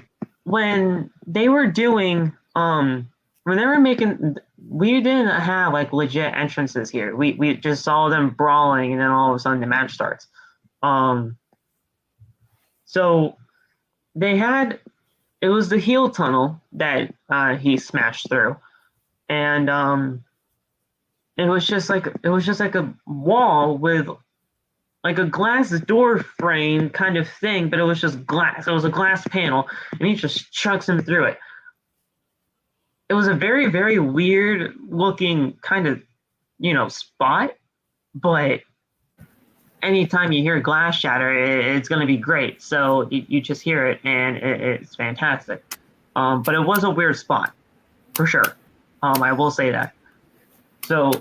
when they were doing when they were making, we didn't have like legit entrances here. We just saw them brawling, and then all of a sudden the match starts. So they had, it was the heel tunnel that he smashed through, and it was just like a wall with like a glass door frame kind of thing, but it was just glass. It was a glass panel, and he just chucks him through it. It was a very, very weird looking kind of, spot, but anytime you hear glass shatter, it's going to be great. So you just hear it, and it's fantastic. But it was a weird spot, for sure. I will say that. So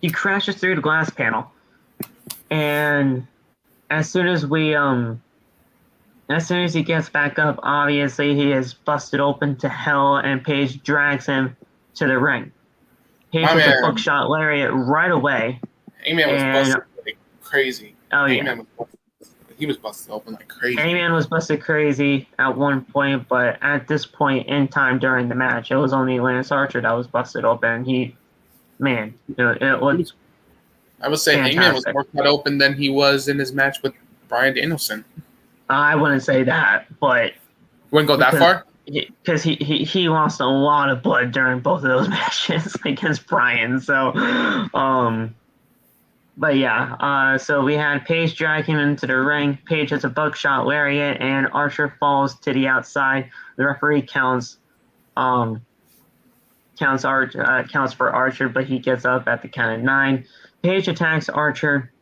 he crashes through the glass panel, and as soon as we As soon as he gets back up, obviously he is busted open to hell, and Paige drags him to the ring. Paige hits a buckshot lariat right away. Hangman was busted like crazy. Oh, Hangman he was busted open like crazy. Hangman was busted crazy at one point, but at this point in time during the match, it was only Lance Archer that was busted open. It looked I would say fantastic. Hangman was more cut open than he was in his match with Bryan Danielson. I wouldn't say that, but wouldn't go that far? Because he lost a lot of blood during both of those matches against Bryan. So, but yeah, so we had Paige drag him into the ring. Paige hits a buckshot lariat, and Archer falls to the outside. The referee counts for Archer, but he gets up at the count of 9. Paige attacks Archer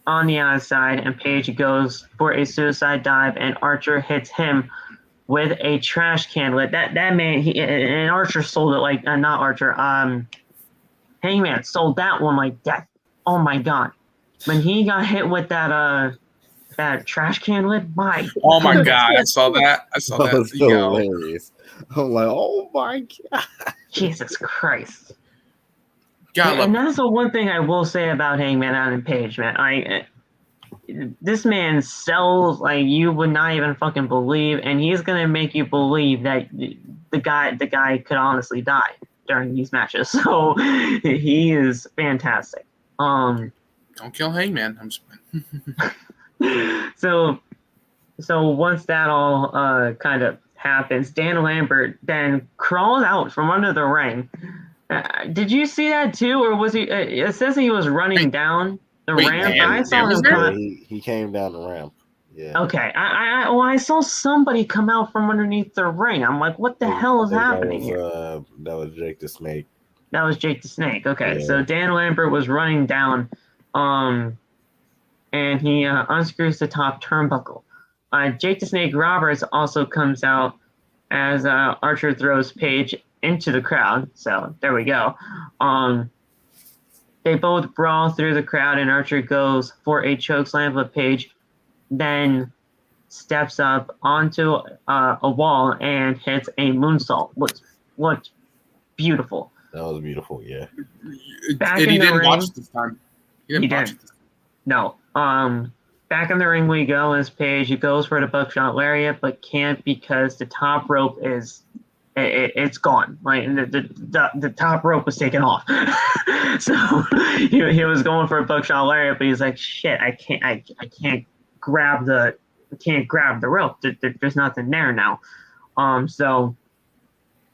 on the outside, and Paige goes for a suicide dive, and Archer hits him with a trash can lid. That man, and Archer sold it like not Archer. Hangman sold that one like that. Oh my god, when he got hit with that trash can lid, oh my god, I saw that. That was hilarious. I'm like, oh my god, Jesus Christ. God, and that's the one thing I will say about Hangman Adam Page, man. This man sells like you would not even fucking believe, and he's gonna make you believe that the guy could honestly die during these matches. So he is fantastic. Don't kill Hangman. I'm just So once that all kind of happens, Dan Lambert then crawls out from under the ring. Did you see that too, or was he? It says he was running down the ramp. Man, I saw him. He came down the ramp. Yeah. Okay. I saw somebody come out from underneath the ring. I'm like, what the hell is happening here? That was Jake the Snake. That was Jake the Snake. Okay, Yeah. so Dan Lambert was running down, and he unscrews the top turnbuckle. Jake the Snake Roberts also comes out as Archer throws Paige into the crowd. So there we go. They both brawl through the crowd, and Archer goes for a chokeslam, but Paige then steps up onto a wall and hits a moonsault. Looked beautiful. That was beautiful, yeah. He didn't watch this time. He didn't. No. Back in the ring we go as Paige. He goes for the buckshot lariat, but can't because the top rope it's gone. Like the top rope was taken off. So he was going for a buckshot lariat, but he's like, shit, I can't grab the rope. There's nothing there now. So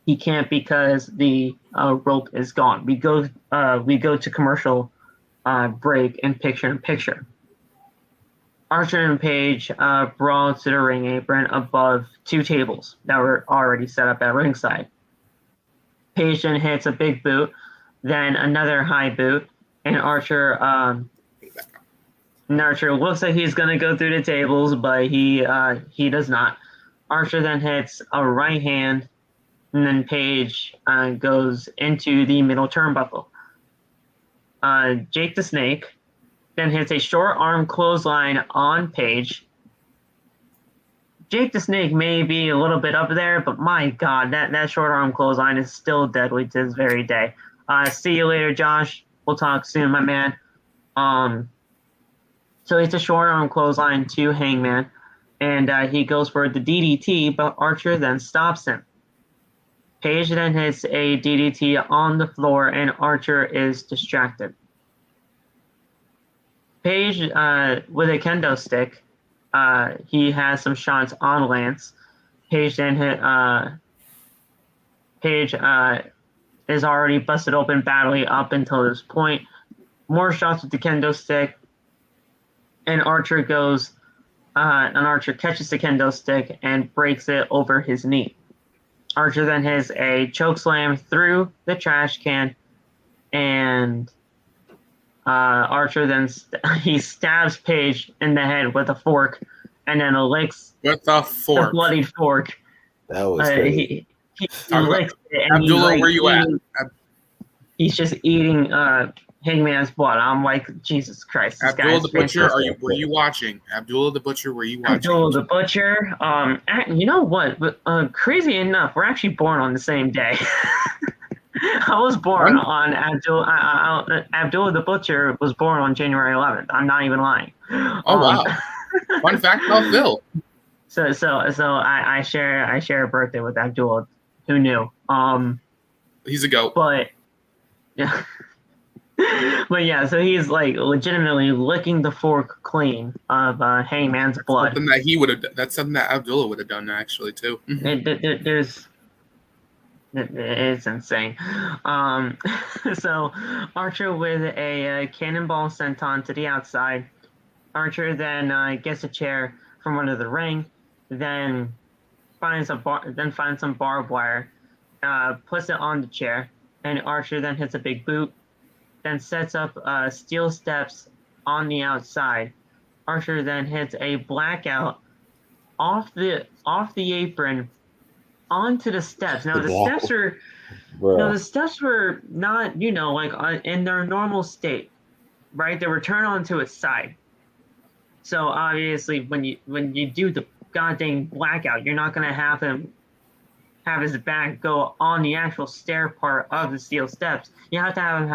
he can't because the rope is gone. We go to commercial break and picture. Archer and Paige brawl to the ring apron above 2 tables that were already set up at ringside. Paige then hits a big boot, then another high boot, and Archer looks like he's gonna go through the tables, but he does not. Archer then hits a right hand, and then Paige goes into the middle turnbuckle. Jake the Snake then hits a short arm clothesline on Paige. Jake the Snake may be a little bit up there, but my God, that short arm clothesline is still deadly to this very day. See you later, Josh. We'll talk soon, my man. So it's a short arm clothesline to Hangman, and he goes for the DDT, but Archer then stops him. Paige then hits a DDT on the floor, and Archer is distracted. Paige, with a kendo stick, he has some shots on Lance. Paige then hit. Paige is already busted open badly up until this point. More shots with the kendo stick, and Archer goes. And Archer catches the kendo stick and breaks it over his knee. Archer then hits a chokeslam through the trash can, and Archer then he stabs Paige in the head with a fork, and then licks with a fork, the bloodied fork. That was crazy. He licks it, and Abdullah, where you at? He's just eating Hangman's Blood. I'm like, Jesus Christ, this Abdullah guy's the Butcher, fantastic. were you watching? Abdullah the Butcher, were you watching? Abdullah the Butcher. You know what? Crazy enough, we're actually born on the same day. I was born on Abdullah the Butcher was born on January 11th. I'm not even lying. Oh wow! Fun fact about Phil. So I share a birthday with Abdullah. Who knew? He's a goat. But yeah. But yeah, so he's like legitimately licking the fork clean of Hangman's blood. Something that he would have. That's something that Abdullah would have done actually too. It's insane. So Archer with a cannonball senton to the outside. Archer then gets a chair from under the ring, then finds some barbed wire, puts it on the chair, and Archer then hits a big boot, then sets up steel steps on the outside. Archer then hits a blackout off the apron onto the steps. Now the steps were not, like in their normal state, right? They were turned onto its side. So obviously, when you do the goddamn blackout, you're not gonna have him have his back go on the actual stair part of the steel steps. You have to have him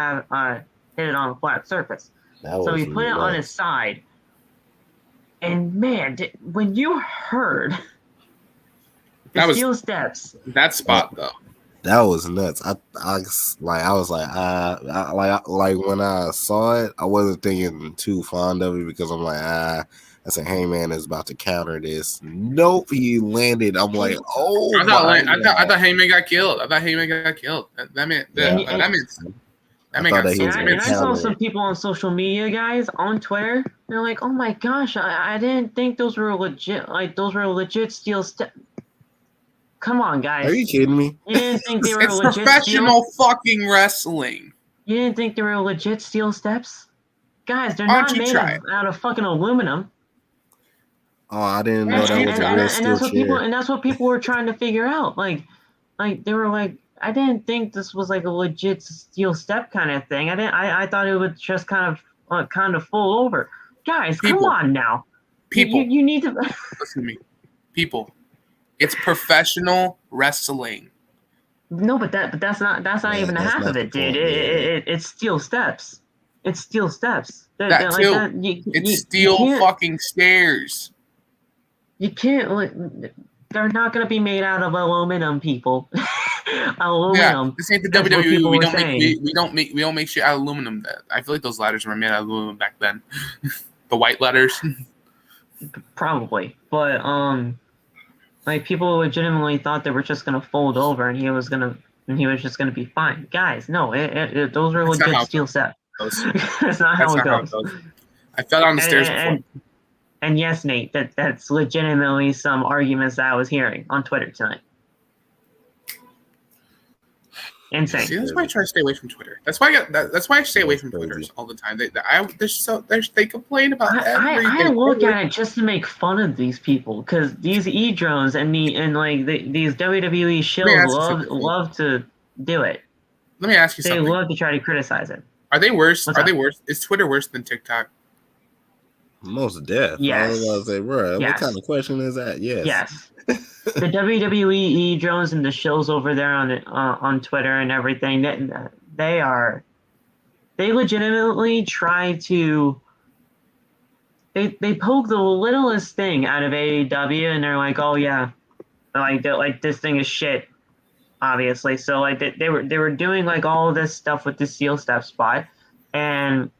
hit it on a flat surface. So he put it on his side, and man, when you heard the steel steps, that spot though. That was nuts. I was like when I saw it, I wasn't thinking too fond of it because I'm like, I said, Hangman is about to counter this. Nope, he landed. I'm like, oh. I thought Hangman got killed. I saw some people on social media, guys, on Twitter. They're like, oh my gosh, I didn't think those were legit. Like those were legit steel steps. Come on, guys. Are you kidding me? You didn't think they were legit professional fucking wrestling. You didn't think they were legit steel steps? Guys, they're not made out of fucking aluminum. Oh, I didn't know that was a real steel chair. And that's what people were trying to figure out. Like they were like, I didn't think this was like a legit steel step kind of thing. I thought it would just kind of fold over. Guys, come on now. People, you need to listen to me. People. It's professional wrestling. No, but that's not even half of it, dude. It's steel steps. It's steel steps. That too. It's steel fucking stairs. You can't. They're not going to be made out of aluminum, people. Aluminum. Yeah, this ain't the WWE. We don't make shit out of aluminum. I feel like those ladders were made out of aluminum back then. The white ladders. Probably, but like people legitimately thought they were just gonna fold over, and he was just gonna be fine. Guys, no, those were legit steel steps. That's not how it goes. I fell down the stairs before. And yes, Nate, that's legitimately some arguments that I was hearing on Twitter tonight. Insane. See, that's why I try to stay away from Twitter. That's why I stay away from Twitter all the time. They complain about everything. I look at it just to make fun of these people because these e-drones and these WWE shows love to do it. Let me ask you something. They love to try to criticize it. Are they worse? Is Twitter worse than TikTok? Most deaf. Yes. I was about to say, bro, what kind of question is that? Yes. Yes. The WWE e-drones and the shows over there on Twitter and everything, they legitimately try to they poke the littlest thing out of AEW and they're like, oh yeah, like this thing is shit, obviously. So like they were doing like all of this stuff with the steel step spot, and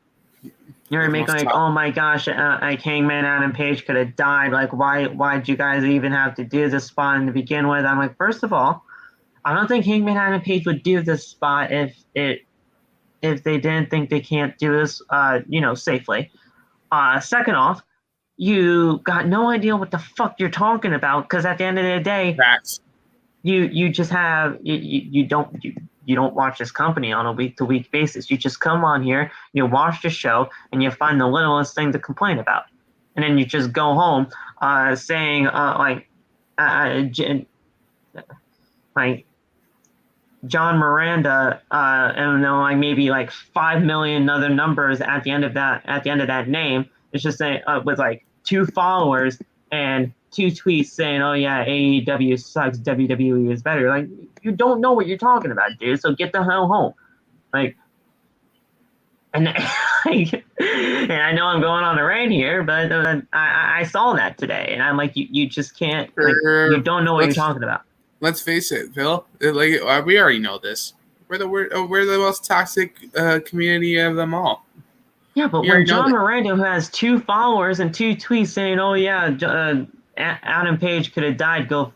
you were making like, oh my gosh, like Hangman Adam Page could have died. Like, why'd you guys even have to do this spot to begin with? I'm like, first of all, I don't think Hangman Adam Page would do this spot if they didn't think they can't do this, safely. Second off, you got no idea what the fuck you're talking about because at the end of the day, you just have you don't watch this company on a week-to-week basis. You just come on here, you watch the show, and you find the littlest thing to complain about. And then you just go home saying, John Miranda, and then like maybe like 5 million other numbers at the end of that name. It's just saying with like 2 followers and 2 tweets saying, "Oh yeah, AEW sucks, WWE is better." Like, you don't know what you're talking about, dude. So get the hell home. Like, and and I know I'm going on a rant here, but I saw that today, and I'm like, you just can't. Like, you don't know what you're talking about. Let's face it, Phil. Like, we already know this. We're the most toxic community of them all. Yeah, but when John Miranda, who has 2 followers and 2 tweets saying, "Oh yeah, Adam Page could have died. Go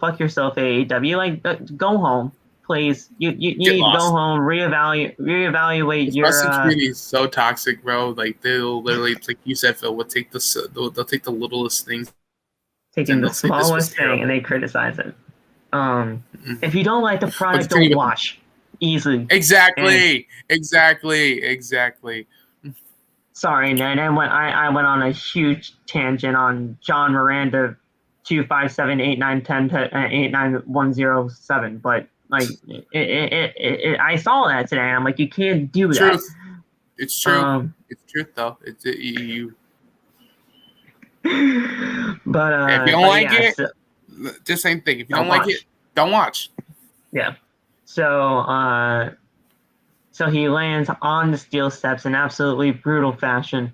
fuck yourself, AEW." Like, go home, please. You need to go home, reevaluate your. Wrestling community is so toxic, bro. Like, they'll literally, like you said, Phil, they'll take the littlest things, taking the smallest thing, and they criticize it. If you don't like the product, don't watch. Easily. Exactly. Sorry, man. I went on a huge tangent on John Miranda, 257-8910 to 89107. But like, I saw that today. I'm like, you can't do that. It's true. It's truth, though. It's you. But if you don't like it, just same thing. If you don't like it, don't watch. Yeah. So he lands on the steel steps in absolutely brutal fashion.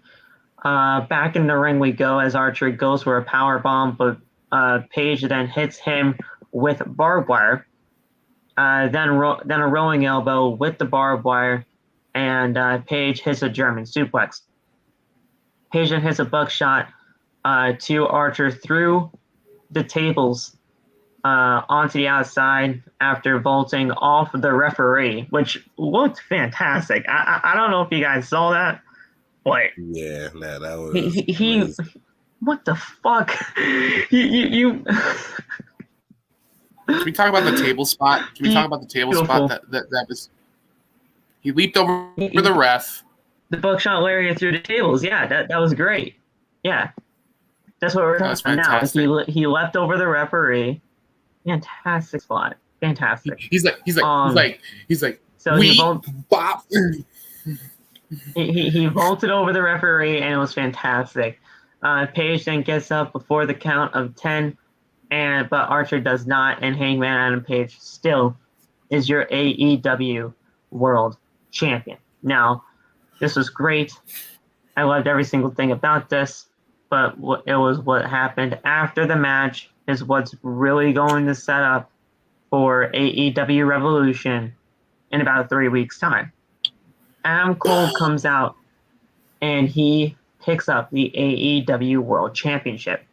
Back in the ring we go as Archer goes for a power bomb, but Paige then hits him with barbed wire. Then a rolling elbow with the barbed wire, and Paige hits a German suplex. Paige then hits a buckshot to Archer through the tables onto the outside after vaulting off the referee, which looked fantastic. I don't know if you guys saw that, but yeah, that was he what the fuck? you Can we talk about the table spot? Can we talk about the table spot that was? He leaped over the ref. The buckshot lariat through the tables. Yeah, that was great. Yeah, that's what we're talking about now. He leapt over the referee. Fantastic spot. Fantastic. He's like. So he vaulted over the referee, and it was fantastic. Paige then gets up before the count of 10, but Archer does not, and Hangman Adam Page still is your AEW World Champion. Now, this was great. I loved every single thing about this, but what happened after the match is what's really going to set up for AEW Revolution in about 3 weeks' time. Adam Cole comes out and he picks up the AEW World Championship.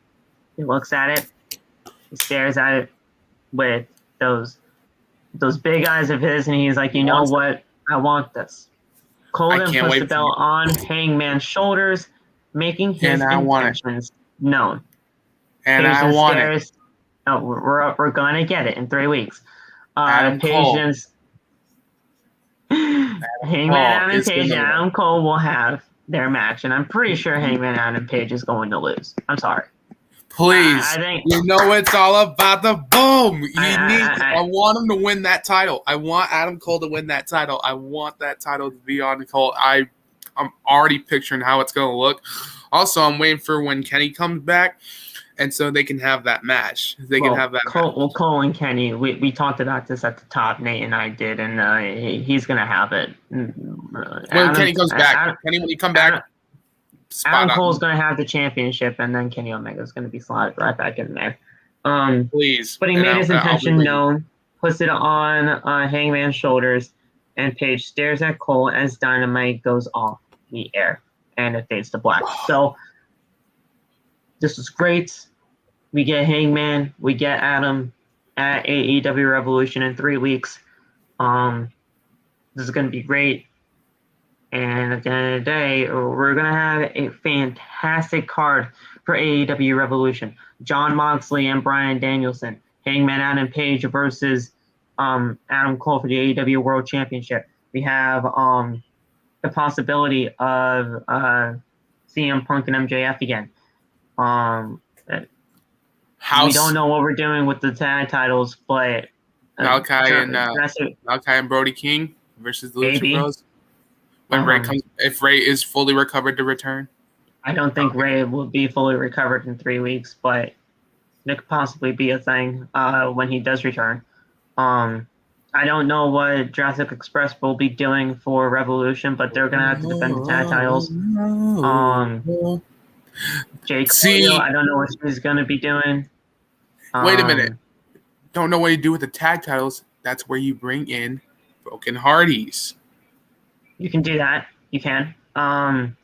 He looks at it, he stares at it with those big eyes of his, and he's like, you know what? I want this. Cole then puts the belt on Hangman's shoulders, making his intentions known. And I want it. Oh, we're gonna get it in 3 weeks. Hangman Adam Page and Adam Cole will have their match, and I'm pretty sure Hangman Adam Page is going to lose. I'm sorry. Please, you know it's all about the boom. I want him to win that title. I want Adam Cole to win that title. I want that title to be on Cole. I'm already picturing how it's going to look. Also, I'm waiting for when Kenny comes back, and so they can have that match. Cole and Kenny, we talked about this at the top. Nate and I did, and he's going to have it. When Kenny comes back. Kenny, when you come back, Adam Cole's going to have the championship, and then Kenny Omega is going to be slotted right back in there. Please. But he made his intention known, puts it on Hangman's shoulders, and Paige stares at Cole as Dynamite goes off the air, and it fades to black. So this was great. We get Hangman, we get Adam at AEW Revolution in 3 weeks. This is going to be great. And at the end of the day, we're going to have a fantastic card for AEW Revolution. Jon Moxley and Bryan Danielson. Hangman Adam Page versus Adam Cole for the AEW World Championship. We have the possibility of CM Punk and MJF again. We don't know what we're doing with the tag titles, but Malachi Jurassic, and Brody King versus the Lucha Maybe. Bros. When Ray comes, if Ray is fully recovered to return. I don't think Ray will be fully recovered in 3 weeks, but it could possibly be a thing when he does return. I don't know what Jurassic Express will be doing for Revolution, but they're gonna have to defend the tag titles. J Cargo, I don't know what she's gonna be doing. Wait a minute. Don't know what you do with the tag titles. That's where you bring in Broken Hardys. You can do that. You can. I'm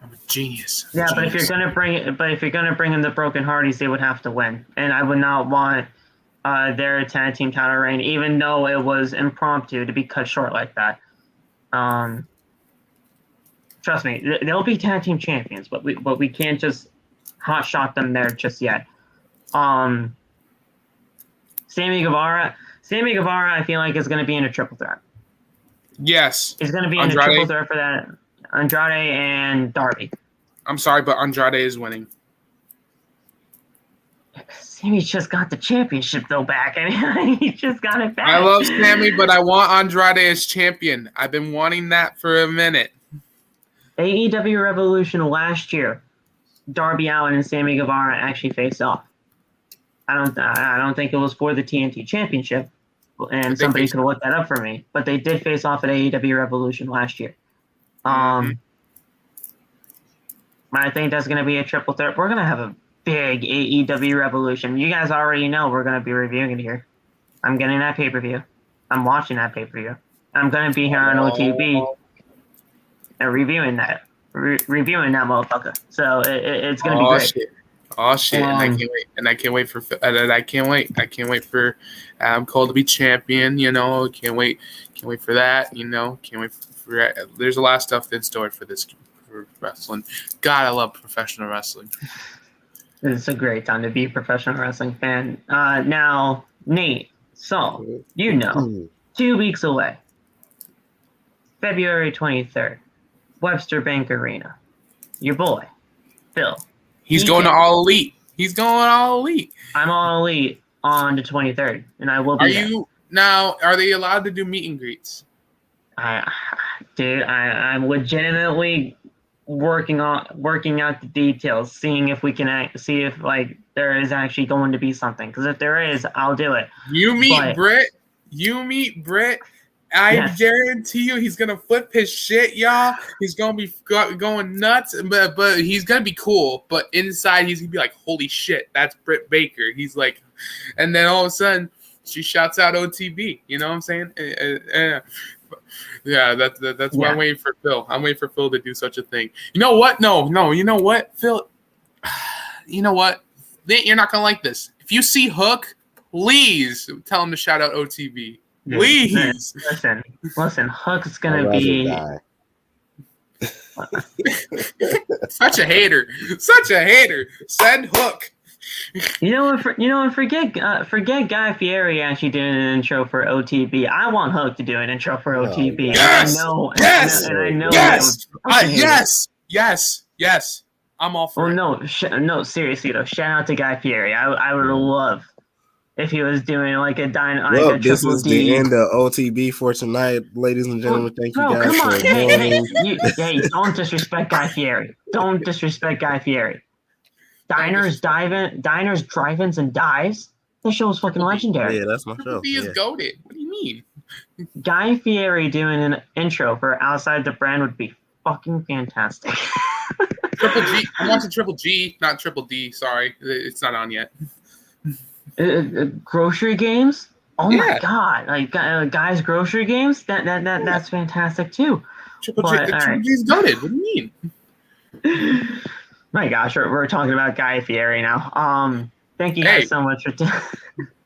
a genius. But if you're gonna bring in the Broken Hardys, they would have to win, and I would not want their tag team title reign, even though it was impromptu, to be cut short like that. Trust me, they'll be tag team champions, but we can't just hot shot them there just yet. Sammy Guevara, I feel like is going to be in a triple threat. Yes, he's going to be in a triple threat for that. Andrade and Darby. I'm sorry, but Andrade is winning. Sammy's just got the championship though back. I mean, he just got it back. I love Sammy, but I want Andrade as champion. I've been wanting that for a minute. AEW Revolution last year, Darby Allin and Sammy Guevara actually faced off. I don't think it was for the TNT Championship, and somebody could look that up for me. But they did face off at AEW Revolution last year. I think that's going to be a triple threat. We're going to have a big AEW Revolution. You guys already know we're going to be reviewing it here. I'm getting that pay-per-view. I'm watching that pay-per-view. I'm going to be here on OTB and reviewing that motherfucker. So it's going to be great. Shit. Oh shit! And I can't wait. And I can't wait for. I can't wait. I can't wait for Adam Cole to be champion. You know, can't wait. Can't wait for that. You know, can't wait for. There's a lot of stuff in store for wrestling. God, I love professional wrestling. It's a great time to be a professional wrestling fan. Now, Nate, so 2 weeks away, February 23rd, Webster Bank Arena. Your boy, Phil. He's going to All Elite. He's going All Elite. I'm All Elite on the 23rd, and I will be there. Now, are they allowed to do meet and greets? I'm legitimately working out the details, seeing if we can see if there is actually going to be something. Because if there is, I'll do it. You meet Britt. I guarantee you he's gonna flip his shit, y'all. He's gonna be going nuts, but he's gonna be cool. But inside, he's gonna be like, "Holy shit, that's Britt Baker." He's like, and then all of a sudden, she shouts out OTB. You know what I'm saying? Yeah, that's why I'm waiting for Phil. I'm waiting for Phil to do such a thing. You know what? No. You know what, Phil? You know what? You're not gonna like this. If you see Hook, please tell him to shout out OTB. Please. Listen. Hook's gonna be such a hater. Send Hook. Forget Guy Fieri actually doing an intro for OTB. I want Hook to do an intro for OTB. Yes. Yes. I'm all for it. No, seriously though. Shout out to Guy Fieri. I would love if he was doing a this is the end of OTB for tonight, ladies and gentlemen. Thank you guys for joining. Hey, don't disrespect Guy Fieri. Diners, drive-ins, and dives. This show is fucking legendary. Yeah, that's my show. He is goated. What do you mean? Guy Fieri doing an intro for Outside the Brand would be fucking fantastic. Triple G. I'm watching Triple G, not Triple D. Sorry, it's not on yet. Grocery games? Oh my god! Guys' grocery games? That's fantastic too. Triple G's goated. What do you mean? My gosh, we're talking about Guy Fieri now. Thank you guys so much for.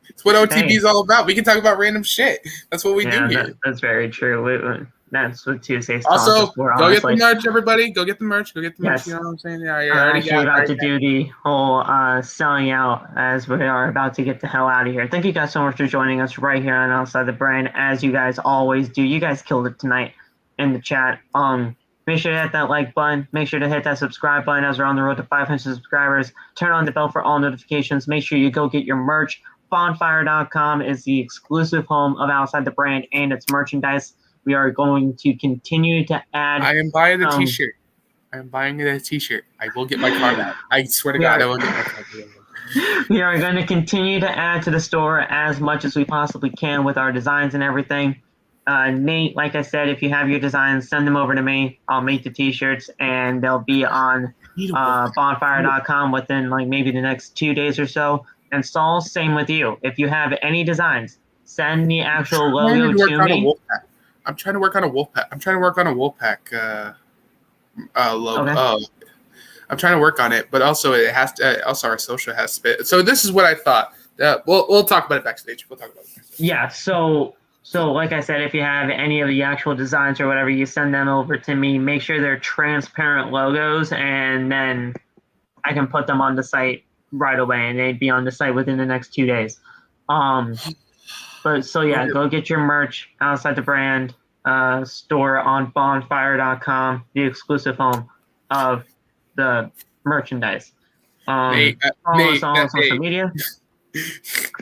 It's what OTB is all about. We can talk about random shit. That's what we do here. That's very true. That's what Tuesday's also go get the merch, everybody. Go get the merch. Yes. You know what I'm saying? Yeah, I'm actually about to do the whole selling out as we are about to get the hell out of here. Thank you guys so much for joining us right here on Outside the Brand, as you guys always do. You guys killed it tonight in the chat. Make sure to hit that like button. Make sure to hit that subscribe button as we're on the road to 500 subscribers. Turn on the bell for all notifications. Make sure you go get your merch. Bonfire.com is the exclusive home of Outside the Brand and its merchandise. We are going to continue to add. I am buying a T-shirt. I am buying a T-shirt. I will get my card out. I swear to God, I will get my card out. We are going to continue to add to the store as much as we possibly can with our designs and everything. Nate, like I said, if you have your designs, send them over to me. I'll make the T-shirts, and they'll be on bonfire.com within like maybe the next 2 days or so. And Saul, same with you. If you have any designs, send the actual logo to me. I'm trying to work on a Wolfpack. I'm trying to work on a Wolfpack logo. Okay. I'm trying to work on it, but also it has to. Also, our social has to fit. So this is what I thought. We'll talk about it backstage. We'll talk about it. Yeah. So like I said, if you have any of the actual designs or whatever, you send them over to me. Make sure they're transparent logos, and then I can put them on the site right away, and they'd be on the site within the next 2 days. But so yeah, go get your merch Outside the Brand store on bonfire.com, the exclusive home of the merchandise. Follow us on social media.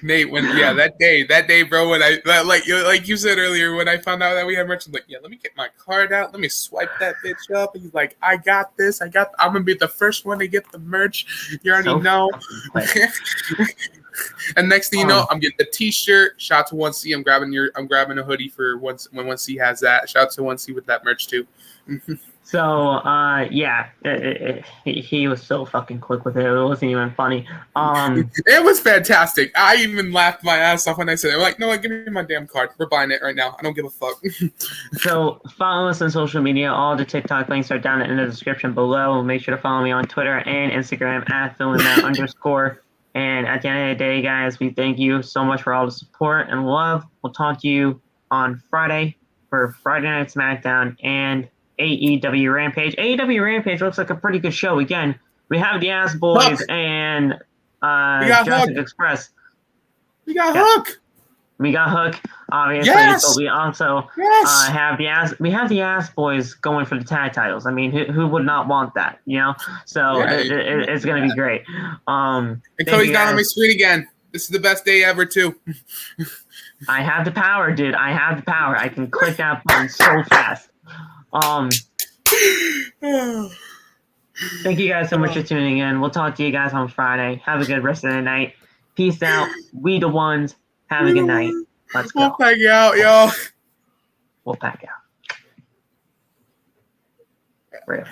Nate, that day, bro, when like you said earlier, when I found out that we had merch, I'm like, yeah, let me get my card out, let me swipe that bitch up. And he's like, I got this, I'm gonna be the first one to get the merch. You already know. And next thing you know, I'm getting the T-shirt. Shout out to 1C. I'm grabbing a hoodie for when 1C has that. Shout out to 1C with that merch too. So, he was so fucking quick with it. It wasn't even funny. It was fantastic. I even laughed my ass off when I said it. I'm like, no, give me my damn card. We're buying it right now. I don't give a fuck. So, follow us on social media. All the TikTok links are down in the description below. Make sure to follow me on Twitter and Instagram @PhillyMatt_. And at the end of the day, guys, we thank you so much for all the support and love. We'll talk to you on Friday for Friday Night SmackDown and AEW Rampage. AEW Rampage looks like a pretty good show. Again, we have the Ass Boys Hook. And Jurassic Express. We got Hook. We got Hook, obviously. Yes. But we also have the Ass Boys going for the tag titles. I mean, who would not want that? You know, so it's going to be great. And Cody's not on my screen again. This is the best day ever, too. I have the power, dude. I have the power. I can click that button so fast. Thank you guys so much for tuning in. We'll talk to you guys on Friday. Have a good rest of the night. Peace out. We the ones. Have a good night. Let's go. We'll pack out, yo. We'll pack out. Right.